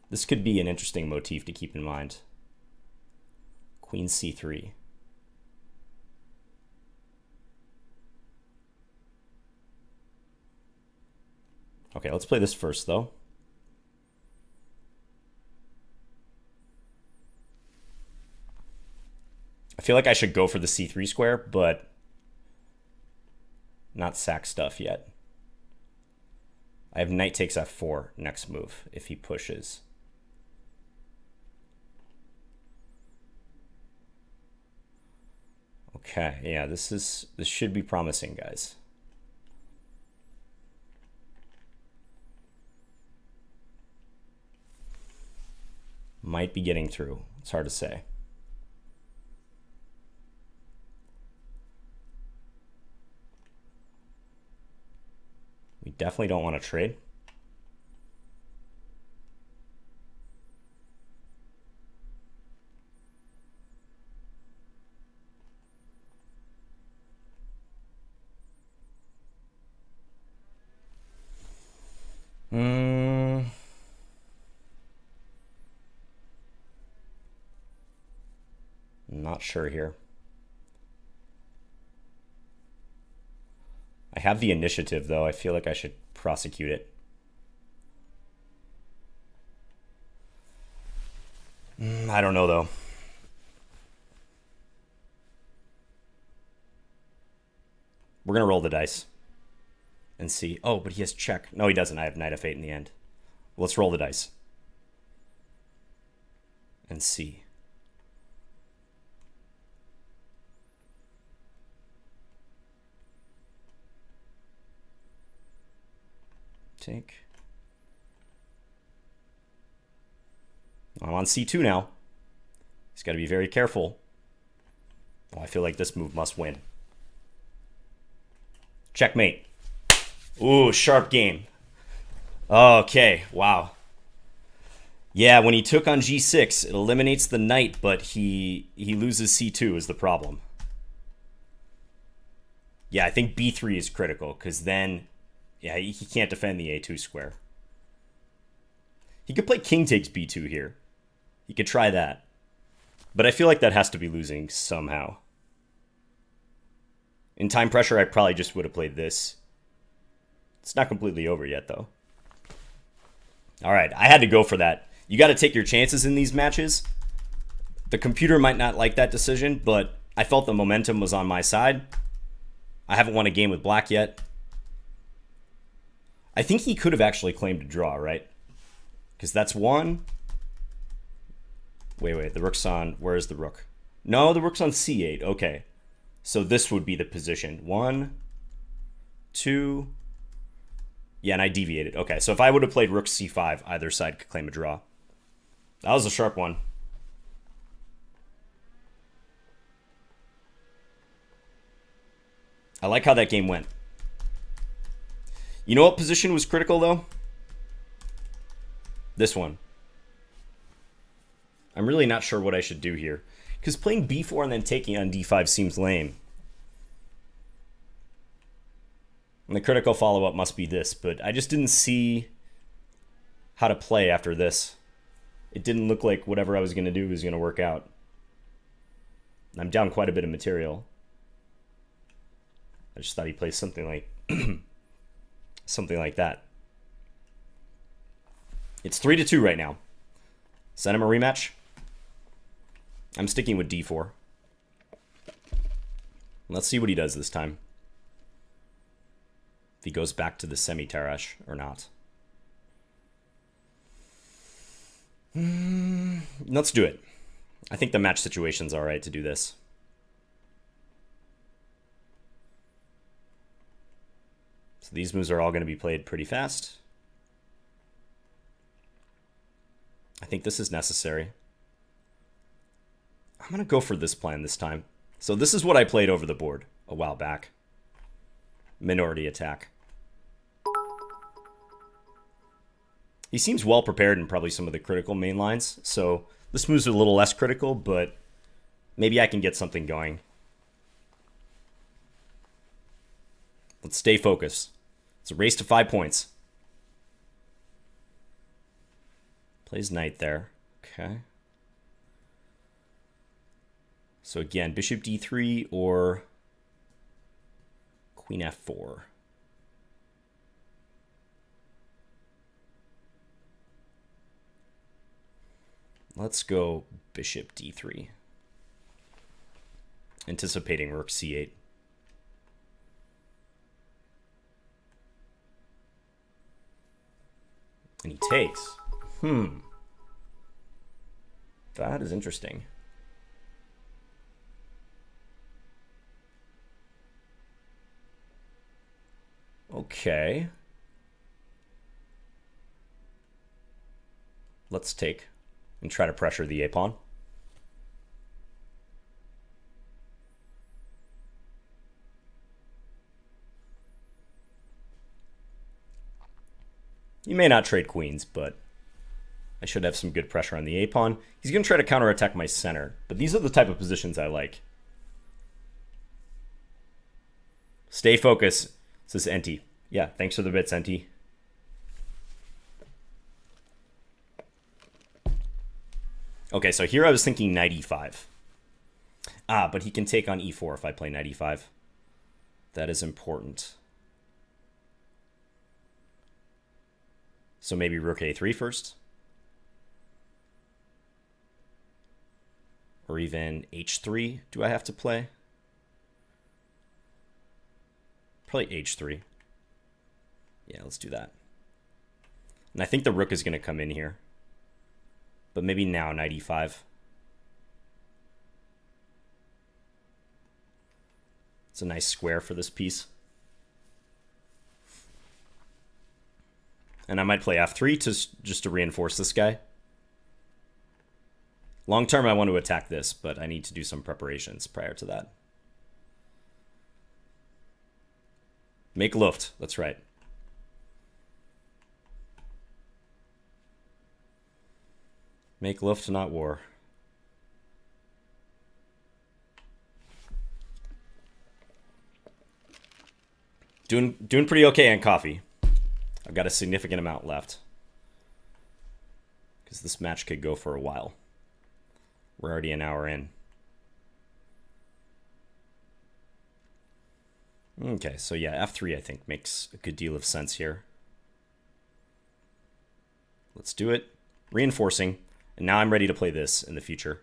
This could be an interesting motif to keep in mind. Queen c3. Okay, let's play this first, though. I feel like I should go for the c3 square, but not sack stuff yet. I have knight takes f4 next move if he pushes. Okay, yeah, this should be promising, guys. Might be getting through. It's hard to say. We definitely don't want to trade. Not sure here. I have the initiative, though. I feel like I should prosecute it. I don't know, though. We're going to roll the dice and see. Oh, but he has check. No, he doesn't. I have knight f8 in the end. Let's roll the dice and see. Take. I'm on c2 now. He's got to be very careful. Oh, I feel like this move must win. Checkmate. Ooh, sharp game. Okay, wow. Yeah, when he took on g6, it eliminates the knight, but he loses c2 is the problem. Yeah, I think b3 is critical, because then... yeah, he can't defend the a2 square. He could play king takes b2 here. He could try that. But I feel like that has to be losing somehow. In time pressure, I probably just would have played this. It's not completely over yet, though. All right, I had to go for that. You got to take your chances in these matches. The computer might not like that decision, but I felt the momentum was on my side. I haven't won a game with black yet. I think he could have actually claimed a draw, right? Because that's one. Wait, the rook's on. Where is the rook? No, the rook's on c8. Okay. So this would be the position. 1, 2. Yeah, and I deviated. Okay, so if I would have played rook c5, either side could claim a draw. That was a sharp one. I like how that game went. You know what position was critical, though? This one. I'm really not sure what I should do here. Because playing b4 and then taking on d5 seems lame. And the critical follow-up must be this, but I just didn't see how to play after this. It didn't look like whatever I was going to do was going to work out. I'm down quite a bit of material. I just thought he played something like something like that. It's 3-2 right now. Send him a rematch. I'm sticking with d4. Let's see what he does this time. If he goes back to the semi-Tarrasch or not. Let's do it. I think the match situation's all right to do this. So these moves are all going to be played pretty fast. I think this is necessary. I'm going to go for this plan this time. So this is what I played over the board a while back. Minority attack. He seems well prepared in probably some of the critical main lines. So this move's a little less critical, but maybe I can get something going. Let's stay focused. It's a race to 5 points. Plays knight there. Okay. So again, bishop d3 or queen f4. Let's go bishop d3. Anticipating rook c8. And he takes. That is interesting. Okay. Let's take and try to pressure the a-pawn. You may not trade queens, but I should have some good pressure on the a-pawn. He's going to try to counterattack my center, but these are the type of positions I like. Stay focused, says Enti. Yeah, thanks for the bits, Enti. Okay, so here I was thinking knight e5. But he can take on e4 if I play knight e5. That is important. So maybe rook a3 first. Or even h3 do I have to play? Probably h3. Yeah, let's do that. And I think the rook is going to come in here. But maybe now knight e5. It's a nice square for this piece. And I might play f3 just to reinforce this guy. Long term, I want to attack this, but I need to do some preparations prior to that. Make Luft, that's right. Make Luft, not war. Doing pretty okay on coffee. I've got a significant amount left. Because this match could go for a while. We're already an hour in. Okay, so yeah, f3 I think makes a good deal of sense here. Let's do it. Reinforcing. And now I'm ready to play this in the future.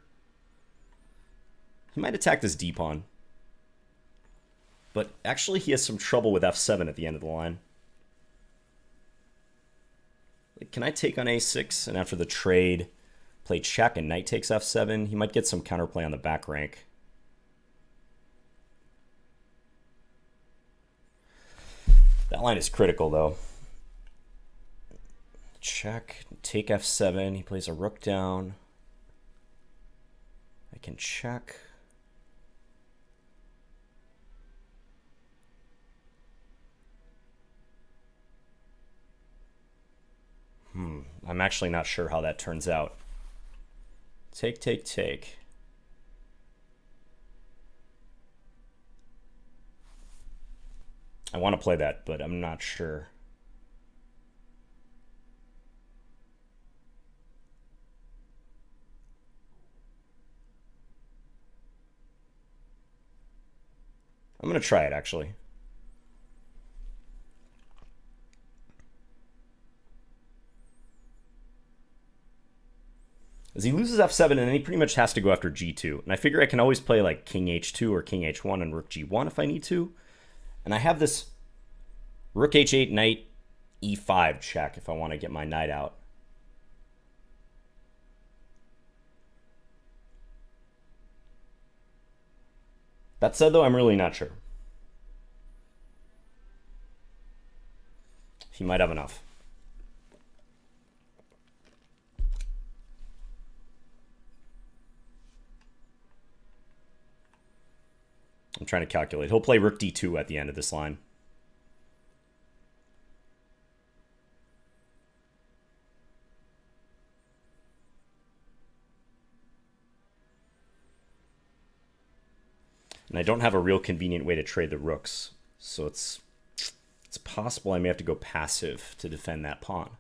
He might attack this d-pawn. But actually he has some trouble with f7 at the end of the line. Like, can I take on a6 and after the trade Play check and knight takes f7. He might get some counterplay on the back rank. That line is critical, though. Check, take f7. He plays a rook down. I can check. I'm actually not sure how that turns out. Take, take, take. I want to play that, but I'm not sure. I'm going to try it, actually. As he loses f7, and then he pretty much has to go after g2. And I figure I can always play like king h2 or king h1 and rook g1 if I need to. And I have this rook h8, knight e5 check if I want to get my knight out. That said, though, I'm really not sure. He might have enough. I'm trying to calculate. He'll play rook d2 at the end of this line. And I don't have a real convenient way to trade the rooks, so it's possible I may have to go passive to defend that pawn.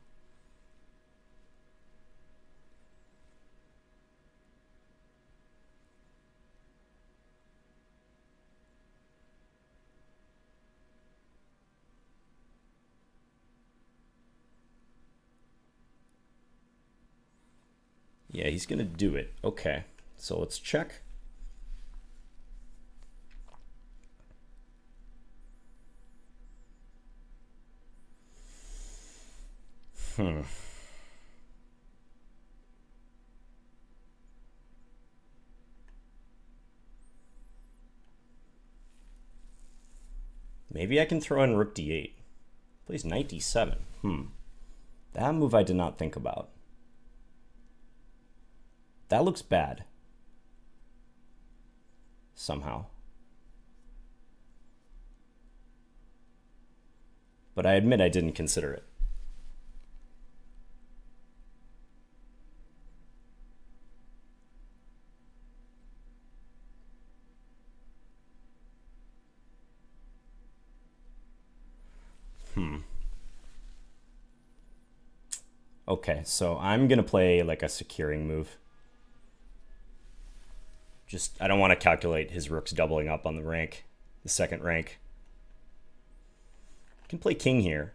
Yeah, he's going to do it. Okay, so let's check. Maybe I can throw in rook d8. Plays knight d7. That move I did not think about. That looks bad. Somehow. But I admit I didn't consider it. Okay, so I'm going to play like a securing move. I don't want to calculate his rooks doubling up on the rank, the second rank. I can play king here.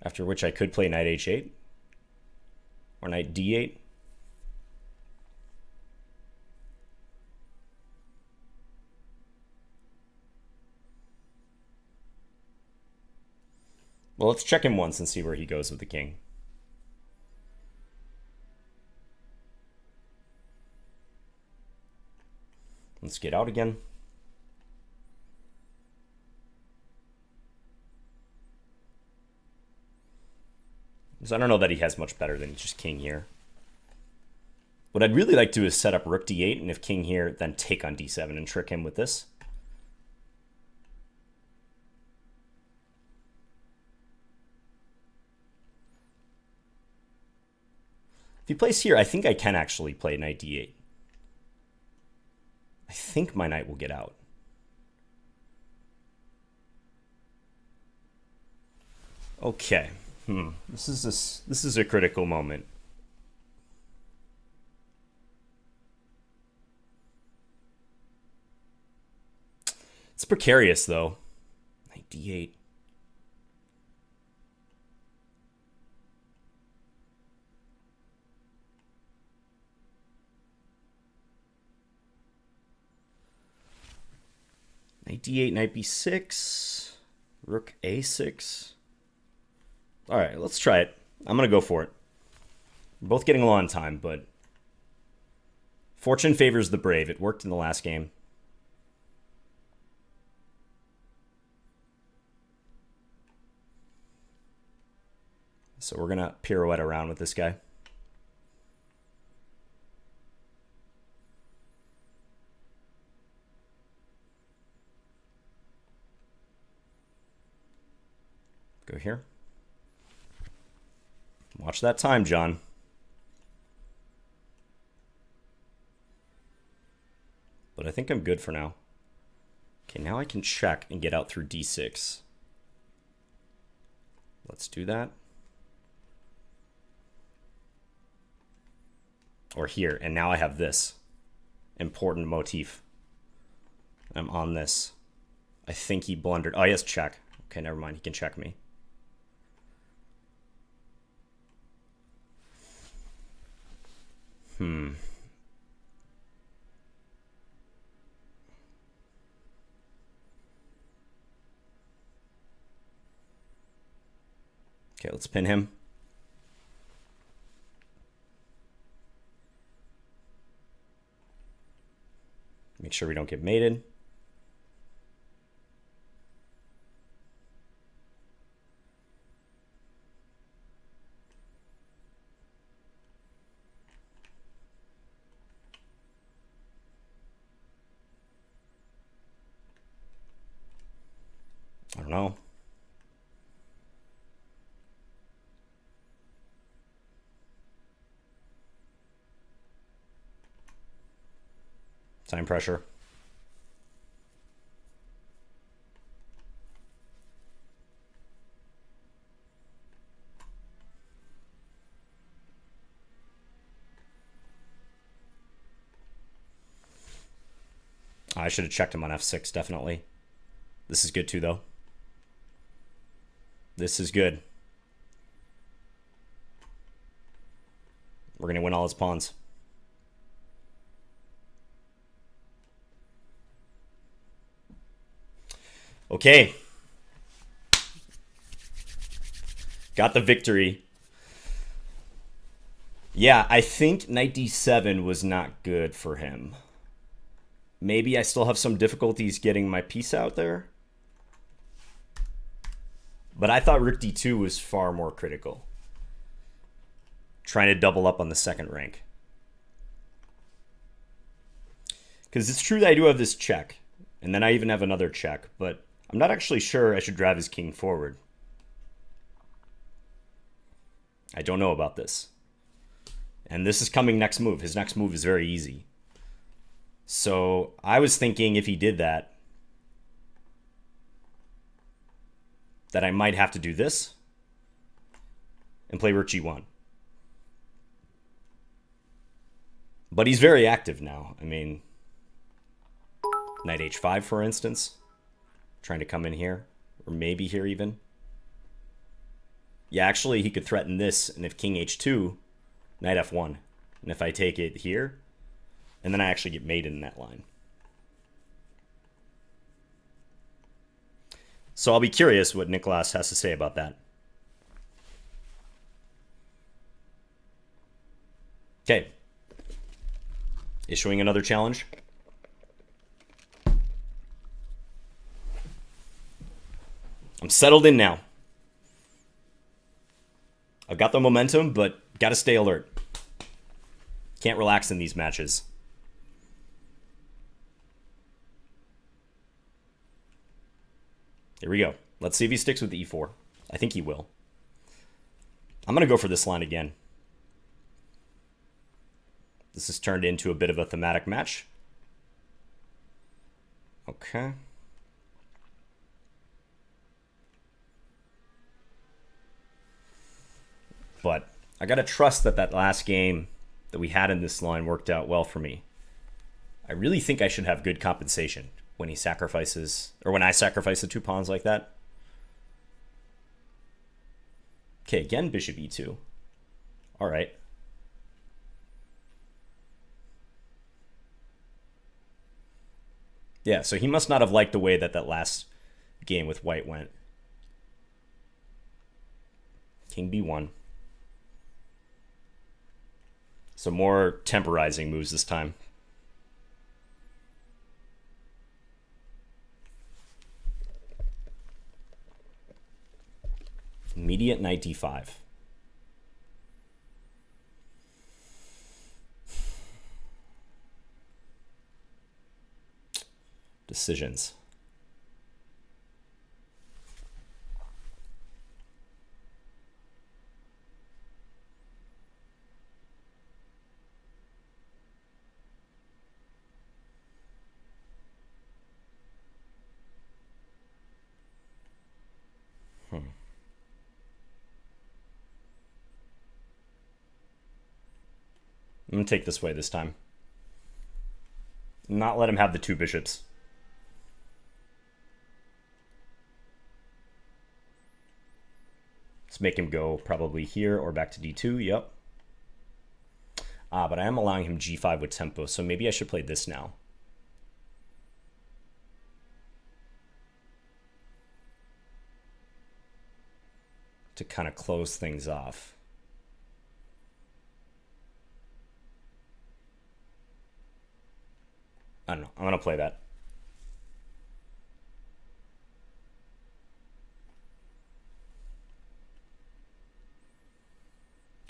After which I could play knight h8 or knight d8. Well, let's check him once and see where he goes with the king. Let's get out again. Because I don't know that he has much better than just king here. What I'd really like to do is set up rook d8, and if king here, then take on d7 and trick him with this. If he plays here, I think I can actually play knight d8. I think my knight will get out. Okay. This is a critical moment. It's precarious though. Knight d8. Knight d8, knight b6, rook a6. All right, let's try it. I'm going to go for it. We're both getting low on time, but fortune favors the brave. It worked in the last game. So we're going to pirouette around with this guy. Go here. Watch that time, John. But I think I'm good for now. Okay, now I can check and get out through d6. Let's do that. Or here, and now I have this important motif. I'm on this. I think he blundered. Oh, he has check. Okay, never mind. He can check me. Okay, let's pin him. Make sure we don't get mated. I don't know. Time pressure. I should have checked him on f6, definitely. This is good too, though. This is good. We're going to win all his pawns. Okay. Got the victory. Yeah, I think knight d7 was not good for him. Maybe I still have some difficulties getting my piece out there. But I thought rook d2 was far more critical. Trying to double up on the second rank. Because it's true that I do have this check. And then I even have another check. But I'm not actually sure I should drive his king forward. I don't know about this. And this is coming next move. His next move is very easy. So I was thinking if he did that I might have to do this and play rook g1. But he's very active now. I mean, knight h5, for instance. Trying to come in here. Or maybe here even. Yeah, actually, he could threaten this. And if king h2, knight f1. And if I take it here, and then I actually get mated in that line. So I'll be curious what Niclas has to say about that. Okay. Issuing another challenge. I'm settled in now. I've got the momentum, but got to stay alert. Can't relax in these matches. Here we go. Let's see if he sticks with e4. I think he will. I'm going to go for this line again. This has turned into a bit of a thematic match. Okay. But I got to trust that that last game that we had in this line worked out well for me. I really think I should have good compensation when he sacrifices, or when I sacrifice the two pawns like that. Okay, again, bishop e2. All right. Yeah, so he must not have liked the way that that last game with white went. King b1. So more temporizing moves this time. Immediate knight d5. Decisions. I'm going to take this way this time. Not let him have the two bishops. Let's make him go probably here or back to d2. Yep. But I am allowing him g5 with tempo, so maybe I should play this now. To kind of close things off. I don't know. I'm going to play that.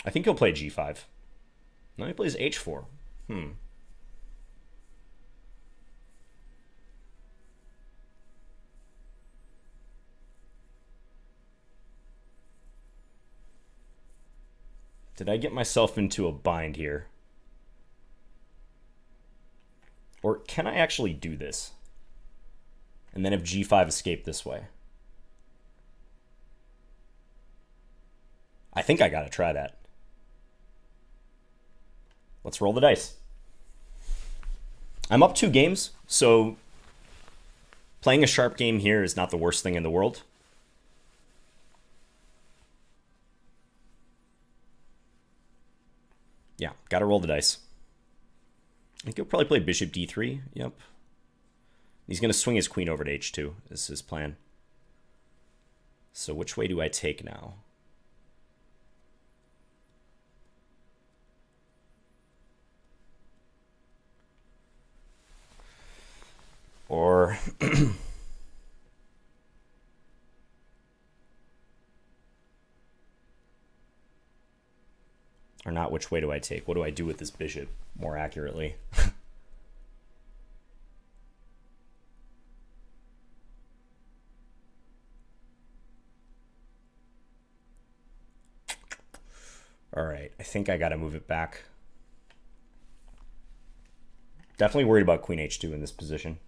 I think he'll play g5. No, he plays h4. Did I get myself into a bind here? Or can I actually do this? And then if g5 escape this way? I think I gotta try that. Let's roll the dice. I'm up 2 games, so playing a sharp game here is not the worst thing in the world. Yeah, gotta roll the dice. I think he'll probably play bishop d3. Yep. He's going to swing his queen over to h2 is his plan. So which way do I take now? Or or not, which way do I take? What do I do with this bishop more accurately? All right, I think I got to move it back. Definitely worried about queen h2 in this position.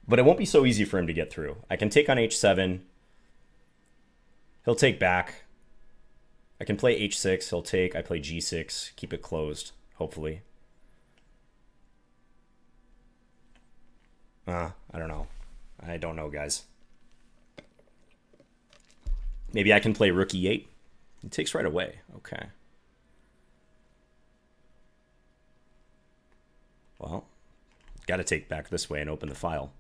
But it won't be so easy for him to get through. I can take on h7. He'll take back. I can play h6. He'll take. I play g6. Keep it closed, hopefully. I don't know. I don't know, guys. Maybe I can play rook e8. He takes right away. Okay. Well, got to take back this way and open the file.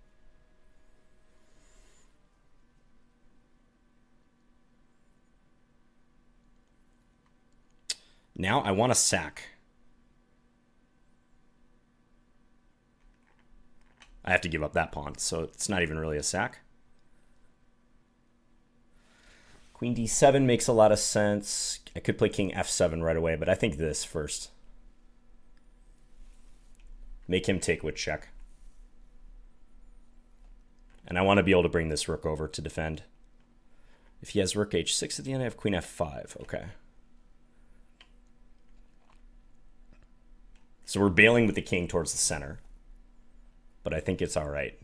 Now I want to sack. I have to give up that pawn, so it's not even really a sack. Queen d7 makes a lot of sense. I could play king f7 right away, but I think this first. Make him take with check. And I want to be able to bring this rook over to defend. If he has rook h6 at the end, I have queen f5. Okay. So we're bailing with the king towards the center. But I think it's all right.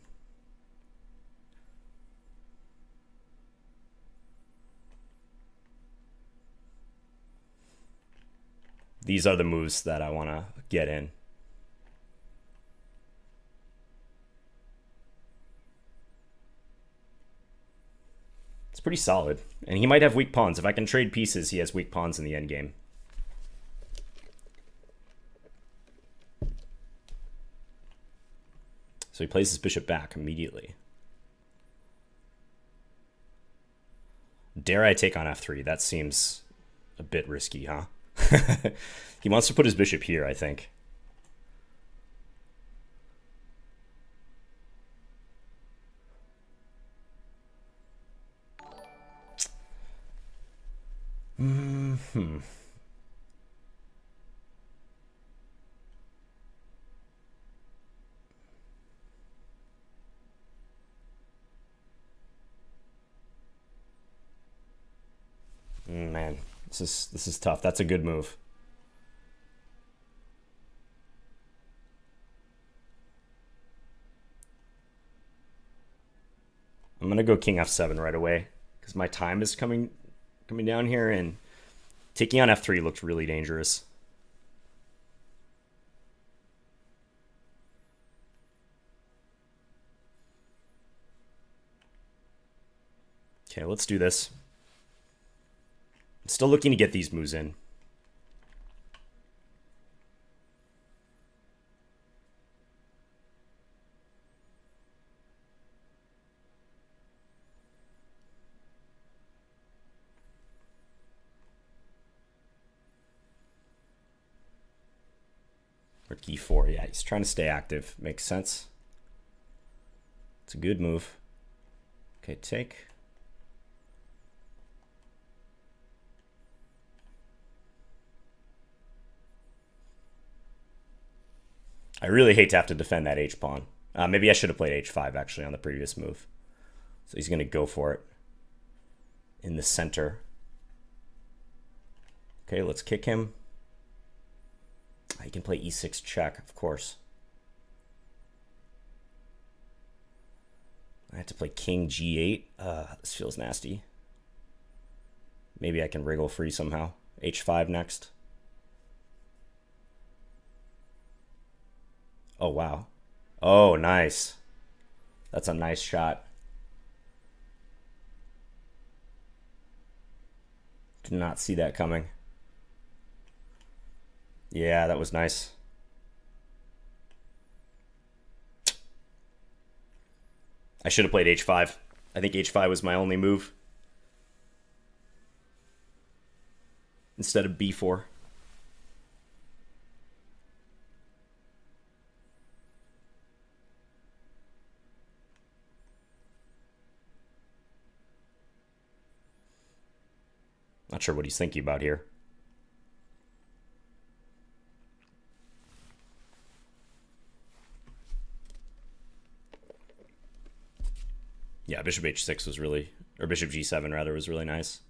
These are the moves that I want to get in. It's pretty solid. And he might have weak pawns. If I can trade pieces, he has weak pawns in the endgame. So he plays his bishop back immediately. Dare I take on f3? That seems a bit risky, huh? He wants to put his bishop here, I think. Man, this is tough. That's a good move. I'm gonna go king f7 right away because my time is coming down here, and taking on f3 looked really dangerous. Okay, let's do this. I'm still looking to get these moves in. Or e4, yeah, he's trying to stay active. Makes sense. It's a good move. Okay, take. I really hate to have to defend that h-pawn. Maybe I should have played h5 actually on the previous move. So he's going to go for it in the center. Okay, let's kick him. He can play e6 check, of course. I have to play king g8. This feels nasty. Maybe I can wriggle free somehow. h5 next. Oh, wow. Oh, nice. That's a nice shot. Did not see that coming. Yeah, that was nice. I should have played h5. I think h5 was my only move instead of b4. Not sure what he's thinking about here. Yeah, bishop h6 was really, or bishop g7 rather, was really nice.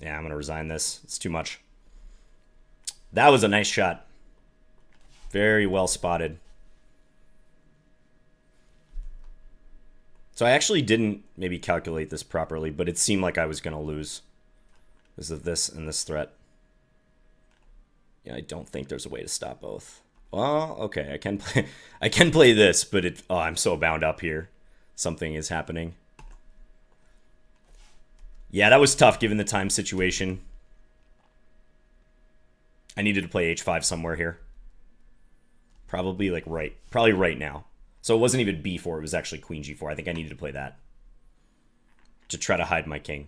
Yeah, I'm going to resign this. It's too much. That was a nice shot. Very well spotted. So I actually didn't maybe calculate this properly, but it seemed like I was going to lose because of this and this threat. Yeah, I don't think there's a way to stop both. Well, okay, I can play this, but I'm so bound up here. Something is happening. Yeah, that was tough given the time situation. I needed to play h5 somewhere here. Probably right now. So it wasn't even b4, it was actually queen g4. I think I needed to play that to try to hide my king.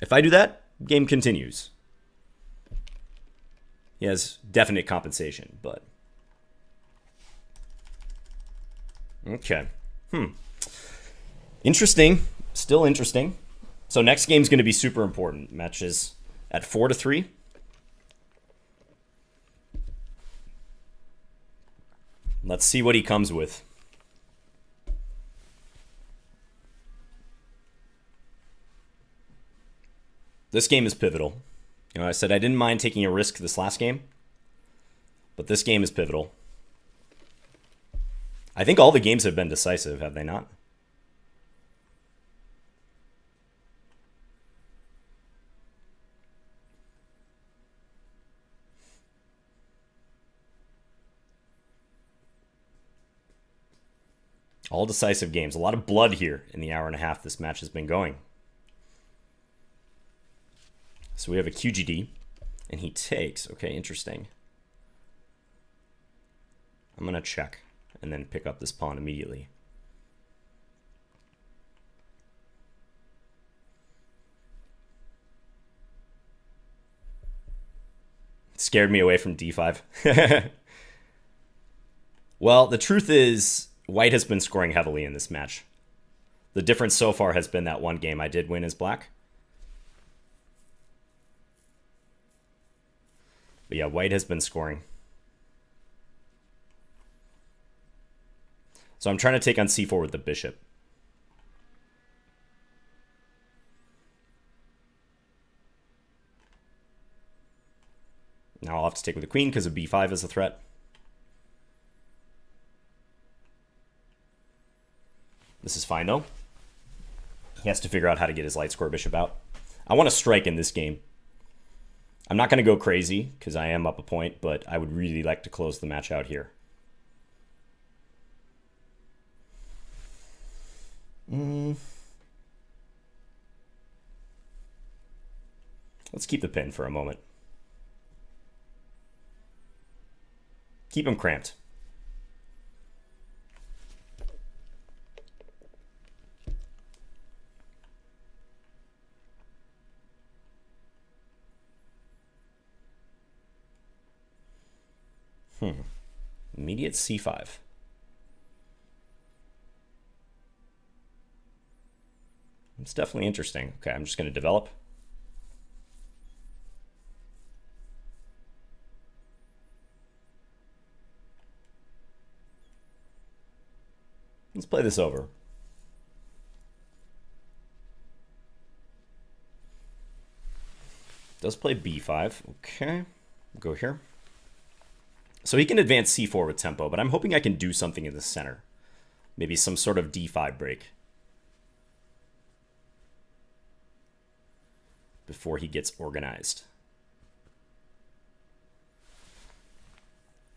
If I do that, game continues. He has definite compensation, but... Okay. Interesting. Still interesting. So next game's going to be super important. Matches at 4-3. Let's see what he comes with. This game is pivotal. You know, I said I didn't mind taking a risk this last game, but this game is pivotal. I think all the games have been decisive, have they not? All decisive games. A lot of blood here in the hour and a half this match has been going. So we have a QGD, and he takes. Okay, interesting. I'm going to check and then pick up this pawn immediately. Scared me away from d5. Well, the truth is, white has been scoring heavily in this match. The difference so far has been that one game I did win as black. But yeah, white has been scoring. So I'm trying to take on c4 with the bishop. Now I'll have to take with the queen because of b5 is a threat. This is fine, though. He has to figure out how to get his light square bishop out. I want to strike in this game. I'm not going to go crazy because I am up a point, but I would really like to close the match out here. Let's keep the pin for a moment. Keep him cramped. Immediate c5. It's definitely interesting. Okay, I'm just going to develop. Let's play this over. Does play b5. Okay, go here. So he can advance c4 with tempo, but I'm hoping I can do something in the center. Maybe some sort of d5 break before he gets organized.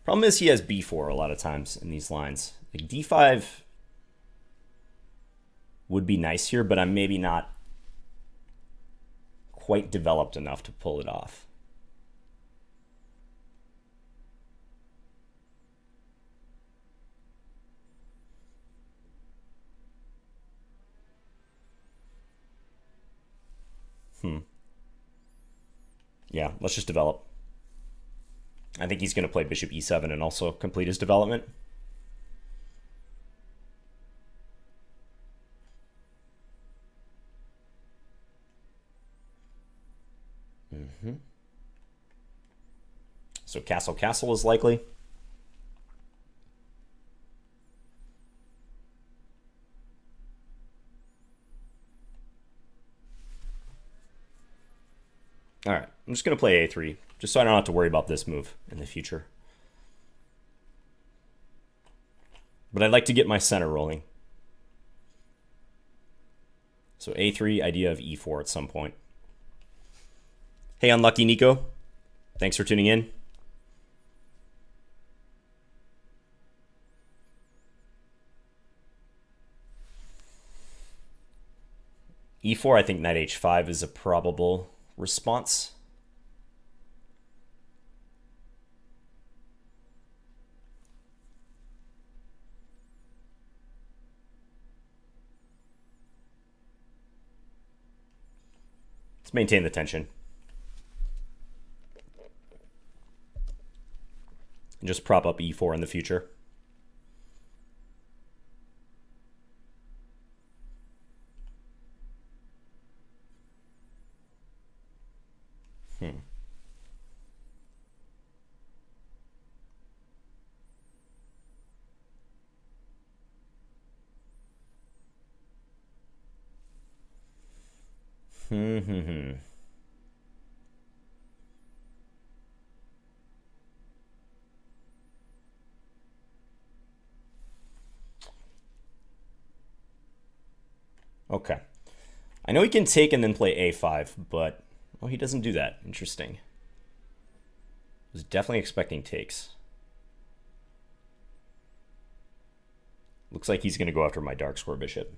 Problem is he has b4 a lot of times in these lines. Like d5 would be nice here, but I'm maybe not quite developed enough to pull it off. Yeah, let's just develop. I think he's going to play bishop e7 and also complete his development. So castle is likely. All right, I'm just going to play a3, just so I don't have to worry about this move in the future. But I'd like to get my center rolling. So a3, idea of e4 at some point. Hey, Unlucky Nico. Thanks for tuning in. e4, I think knight h5 is a probable response. Let's maintain the tension. And just prop up e4 in the future. Okay. I know he can take and then play a5, but oh, he doesn't do that. Interesting. Was definitely expecting takes. Looks like he's going to go after my dark square bishop.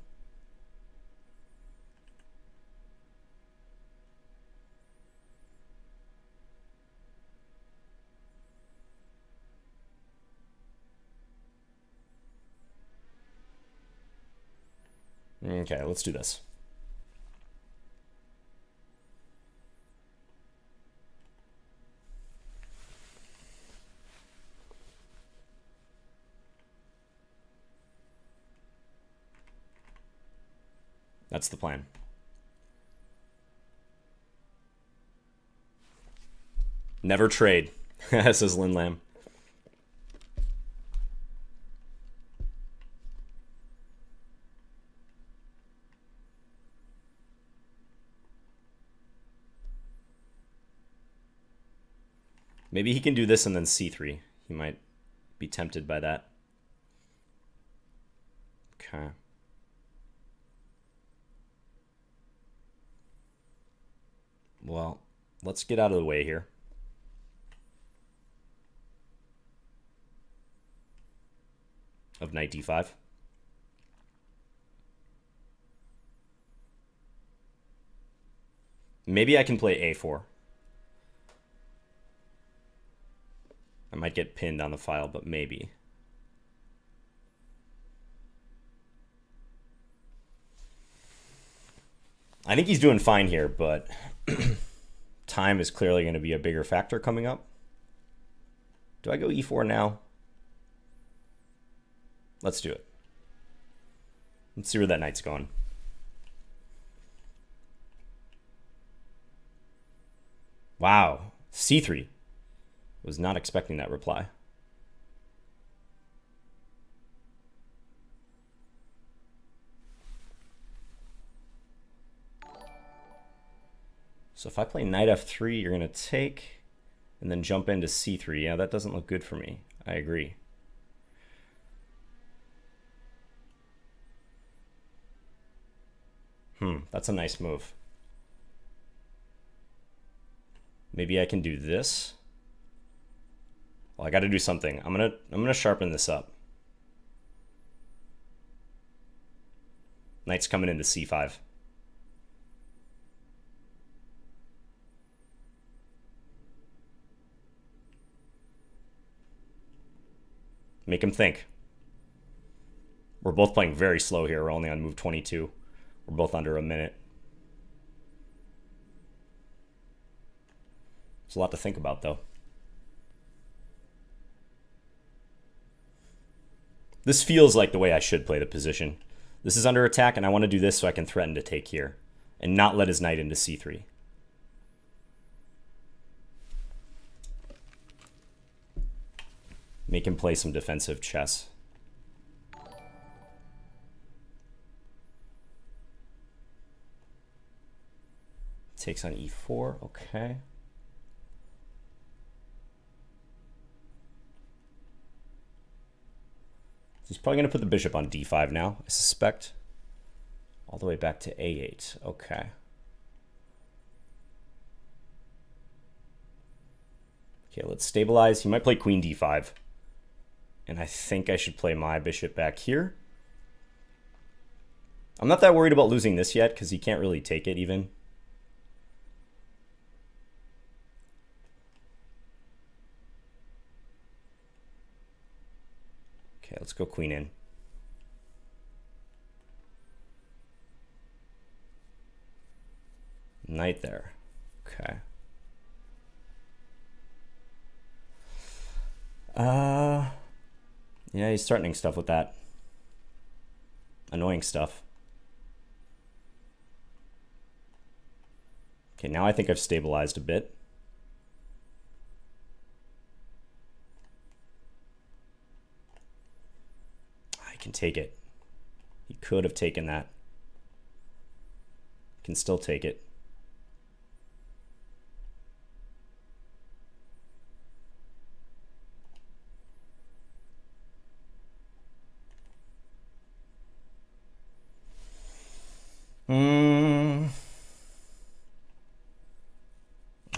Okay, let's do this. That's the plan. Never trade, says Lin Lam. Maybe he can do this and then c3. He might be tempted by that. Okay. Well, let's get out of the way here. Of knight d5. Maybe I can play a4. I might get pinned on the file, but maybe. I think he's doing fine here, but time is clearly going to be a bigger factor coming up. Do I go e4 now? Let's do it. Let's see where that knight's going. Wow, c3. Was not expecting that reply. So if I play knight f3, you're going to take and then jump into c3. Yeah, that doesn't look good for me. I agree. That's a nice move. Maybe I can do this. Well, I got to do something. I'm gonna sharpen this up. Knight's coming into c5. Make him think. We're both playing very slow here. We're only on move 22. We're both under a minute. It's a lot to think about, though. This feels like the way I should play the position. This is under attack, and I want to do this so I can threaten to take here and not let his knight into c3. Make him play some defensive chess. Takes on e4, okay. He's probably going to put the bishop on d5 now, I suspect. All the way back to a8, okay. Okay, let's stabilize. He might play queen d5. And I think I should play my bishop back here. I'm not that worried about losing this yet, because he can't really take it even. Okay, let's go queen in. Knight there. Okay. Yeah, he's threatening stuff with that. Annoying stuff. Okay, now I think I've stabilized a bit. I can take it. He could have taken that. Can still take it.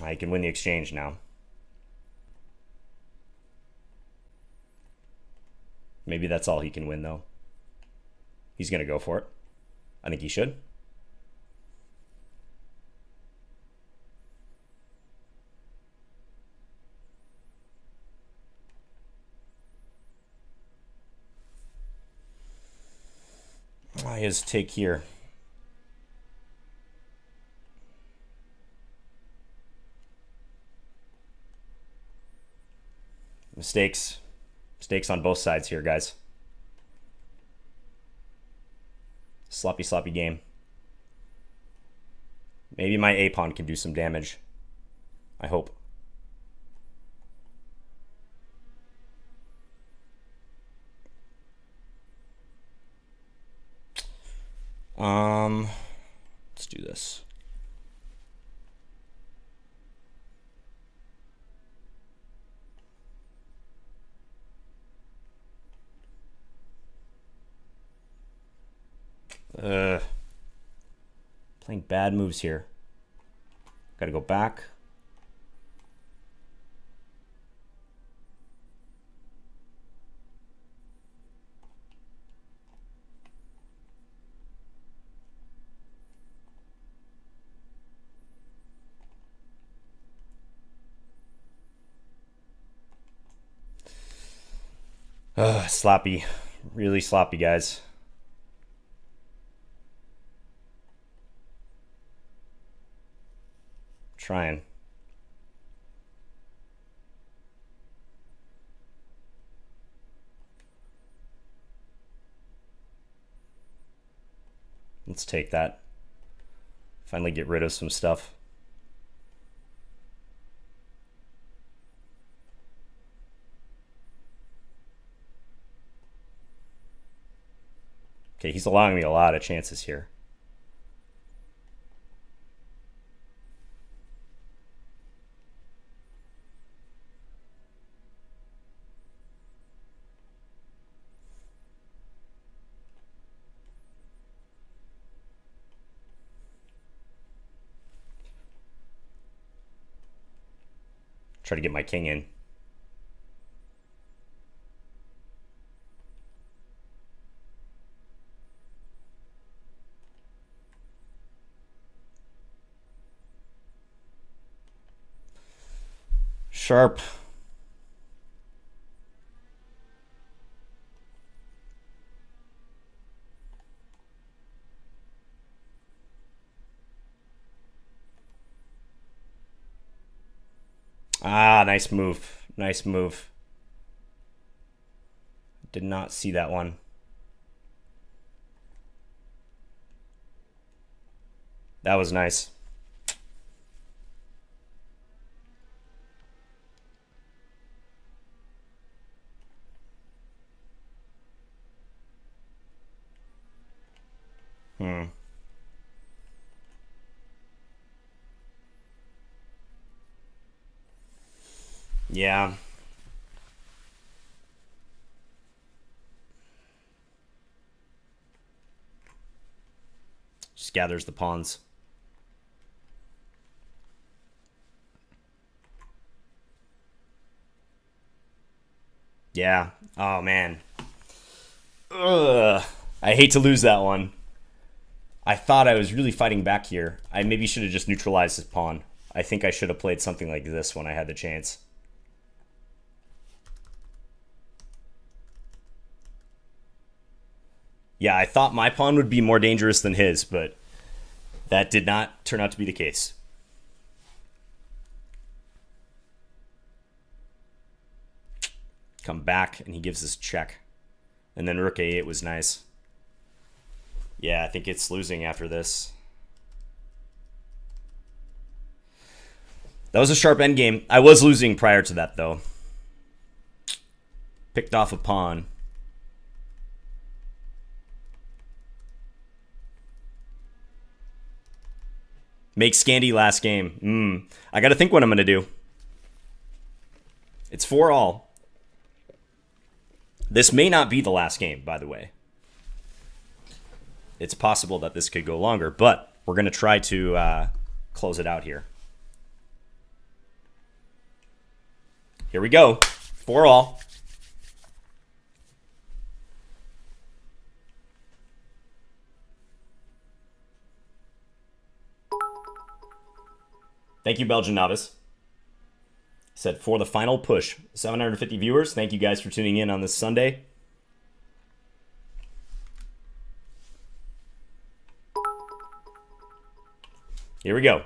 I can win the exchange now. Maybe that's all he can win, though. He's going to go for it. I think he should. His take here. Mistakes on both sides here, guys. Sloppy game. Maybe my A-pawn can do some damage. I hope. Let's do this. Playing bad moves here. Gotta go back. Sloppy. Really sloppy, guys. Trying. Let's take that. Finally get rid of some stuff. Okay, he's allowing me a lot of chances here. Try to get my king in. Sharp. Ah, nice move. Nice move. Did not see that one. That was nice. Yeah. Just gathers the pawns. Yeah. Oh, man. Ugh. I hate to lose that one. I thought I was really fighting back here. I maybe should have just neutralized his pawn. I think I should have played something like this when I had the chance. Yeah, I thought my pawn would be more dangerous than his, but that did not turn out to be the case. Come back, and he gives us check. And then rook a8 was nice. Yeah, I think it's losing after this. That was a sharp endgame. I was losing prior to that, though. Picked off a pawn. Make Scandy last game. I got to think what I'm going to do. It's 4-all. This may not be the last game, by the way. It's possible that this could go longer, but we're going to try to close it out here. Here we go. 4-all. Thank you, Belgian Novice. Said for the final push. 750 viewers. Thank you guys for tuning in on this Sunday. Here we go.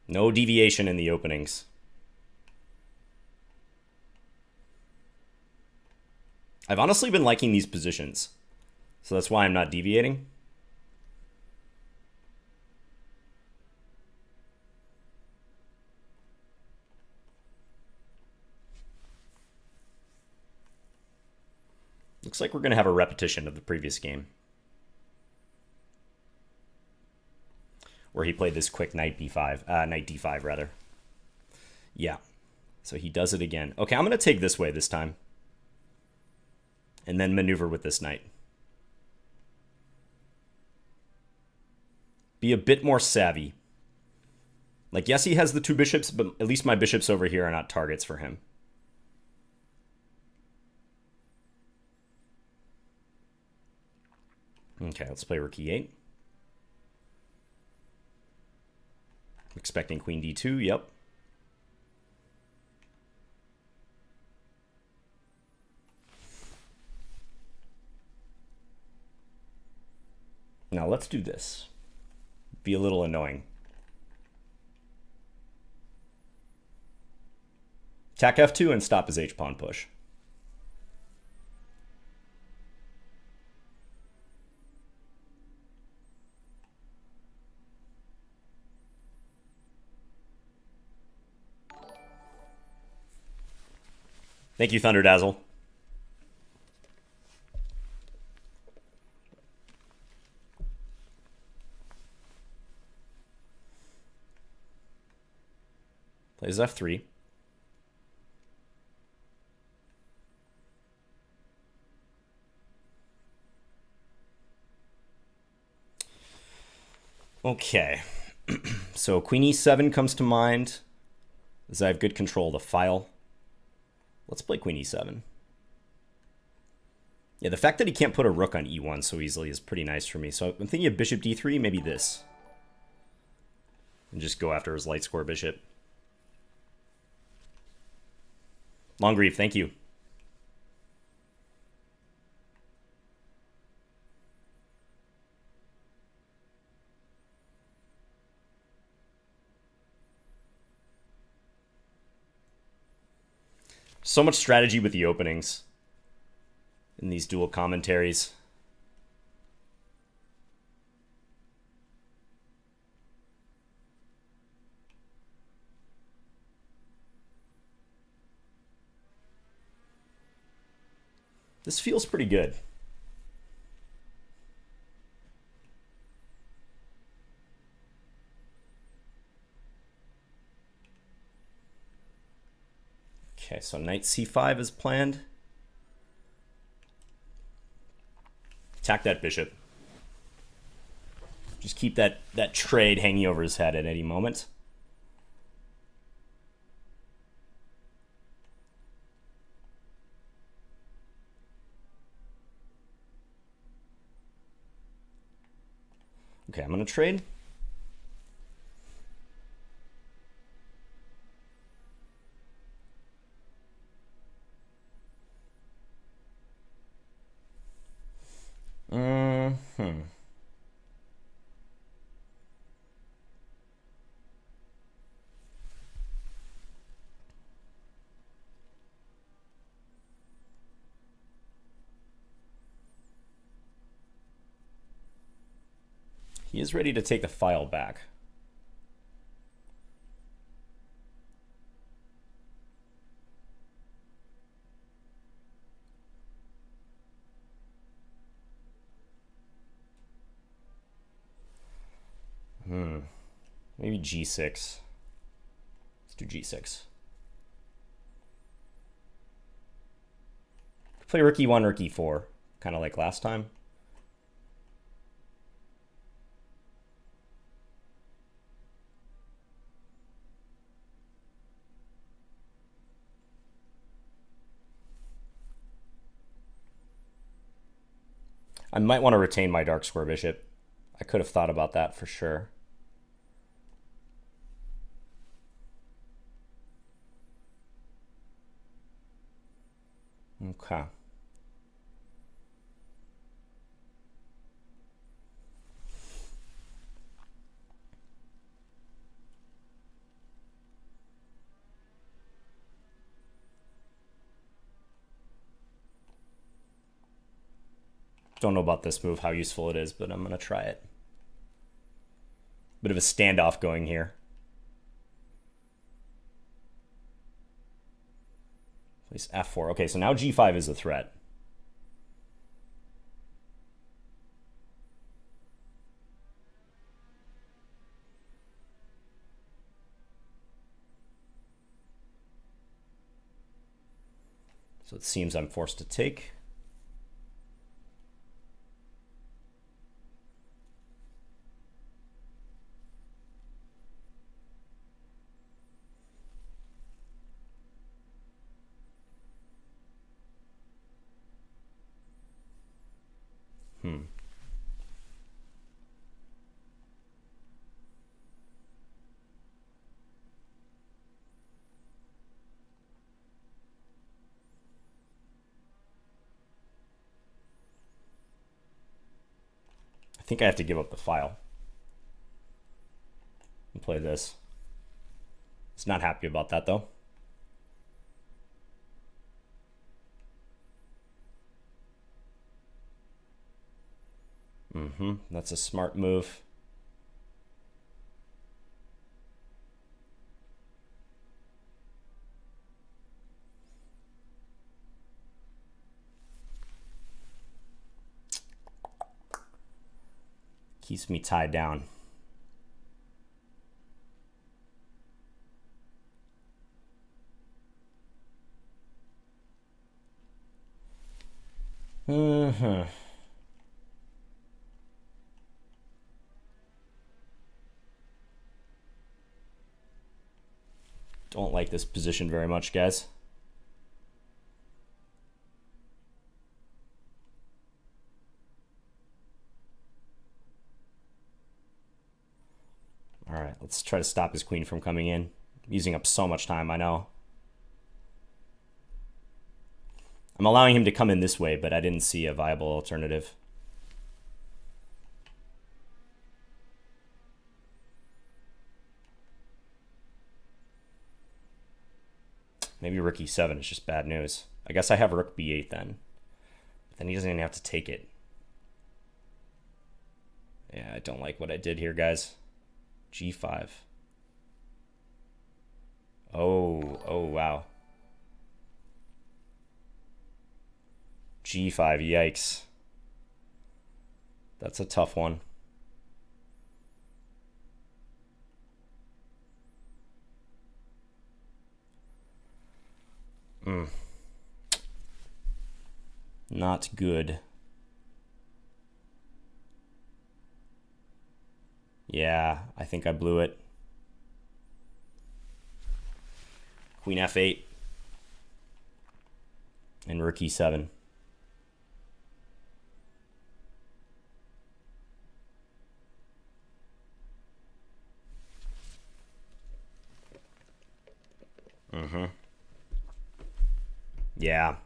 No deviation in the openings. I've honestly been liking these positions, so that's why I'm not deviating. Looks like we're going to have a repetition of the previous game, where he played this quick knight b5, knight d5 rather. Yeah, so he does it again. Okay, I'm going to take this way this time, and then maneuver with this knight. Be a bit more savvy. Like, yes, he has the two bishops, but at least my bishops over here are not targets for him. Okay, let's play rook e8. Expecting queen d2, yep. Now let's do this. Be a little annoying. Attack f2 and stop his h-pawn push. Thank you, Thunderdazzle. Plays f3. Okay. So queen e7 comes to mind, as I have good control of the file. Let's play queen e7. Yeah, the fact that he can't put a rook on e1 so easily is pretty nice for me. So I'm thinking of bishop d3, maybe this. And just go after his light square bishop. Longreave, thank you. So much strategy with the openings in these dual commentaries. This feels pretty good. Okay, so knight c5 is planned. Attack that bishop. Just keep that trade hanging over his head at any moment. Okay, I'm going to trade. He is ready to take the file back. Maybe g6. Let's do g6. Play rook e1, rook e4, kind of like last time. I might want to retain my dark square bishop. I could have thought about that for sure. Okay. Don't know about this move, how useful it is, but I'm going to try it. Bit of a standoff going here. Place f4. Okay, so now g5 is a threat. So it seems I'm forced to take. I think I have to give up the file and play this. He's not happy about that though. That's a smart move. Keeps me tied down. Don't like this position very much, guys. All right, let's try to stop his queen from coming in. I'm using up so much time, I know. I'm allowing him to come in this way, but I didn't see a viable alternative. Maybe rook e7 is just bad news. I guess I have rook b8 then. But then he doesn't even have to take it. Yeah, I don't like what I did here, guys. g5. Oh, wow. g5, yikes. That's a tough one. Not good. Yeah, I think I blew it. Queen f8. And rook e7. Yeah.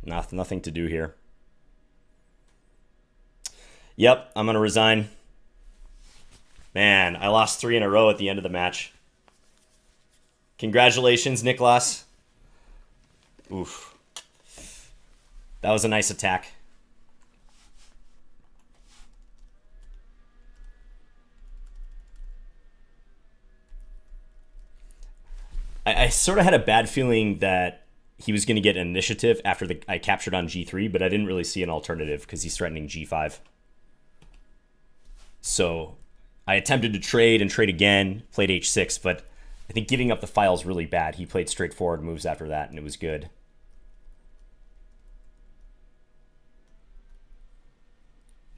Nothing to do here. Yep, I'm going to resign. Man, I lost 3 in a row at the end of the match. Congratulations, Niclas. Oof. That was a nice attack. I sort of had a bad feeling that he was going to get an initiative after I captured on g3, but I didn't really see an alternative because he's threatening g5. So I attempted to trade and trade again, played h6, but I think giving up the file is really bad. He played straightforward moves after that, and it was good.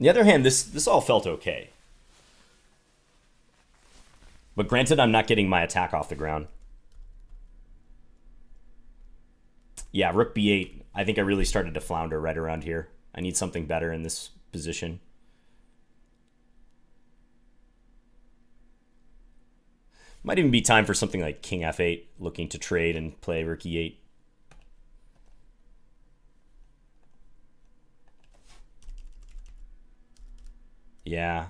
On the other hand, this all felt okay. But granted, I'm not getting my attack off the ground. Yeah, rook b8. I think I really started to flounder right around here. I need something better in this position. Might even be time for something like king f8, looking to trade and play rook e8. Yeah.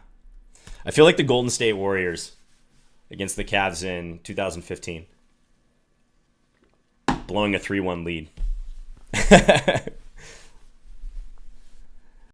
I feel like the Golden State Warriors against the Cavs in 2015. Blowing a 3-1 lead.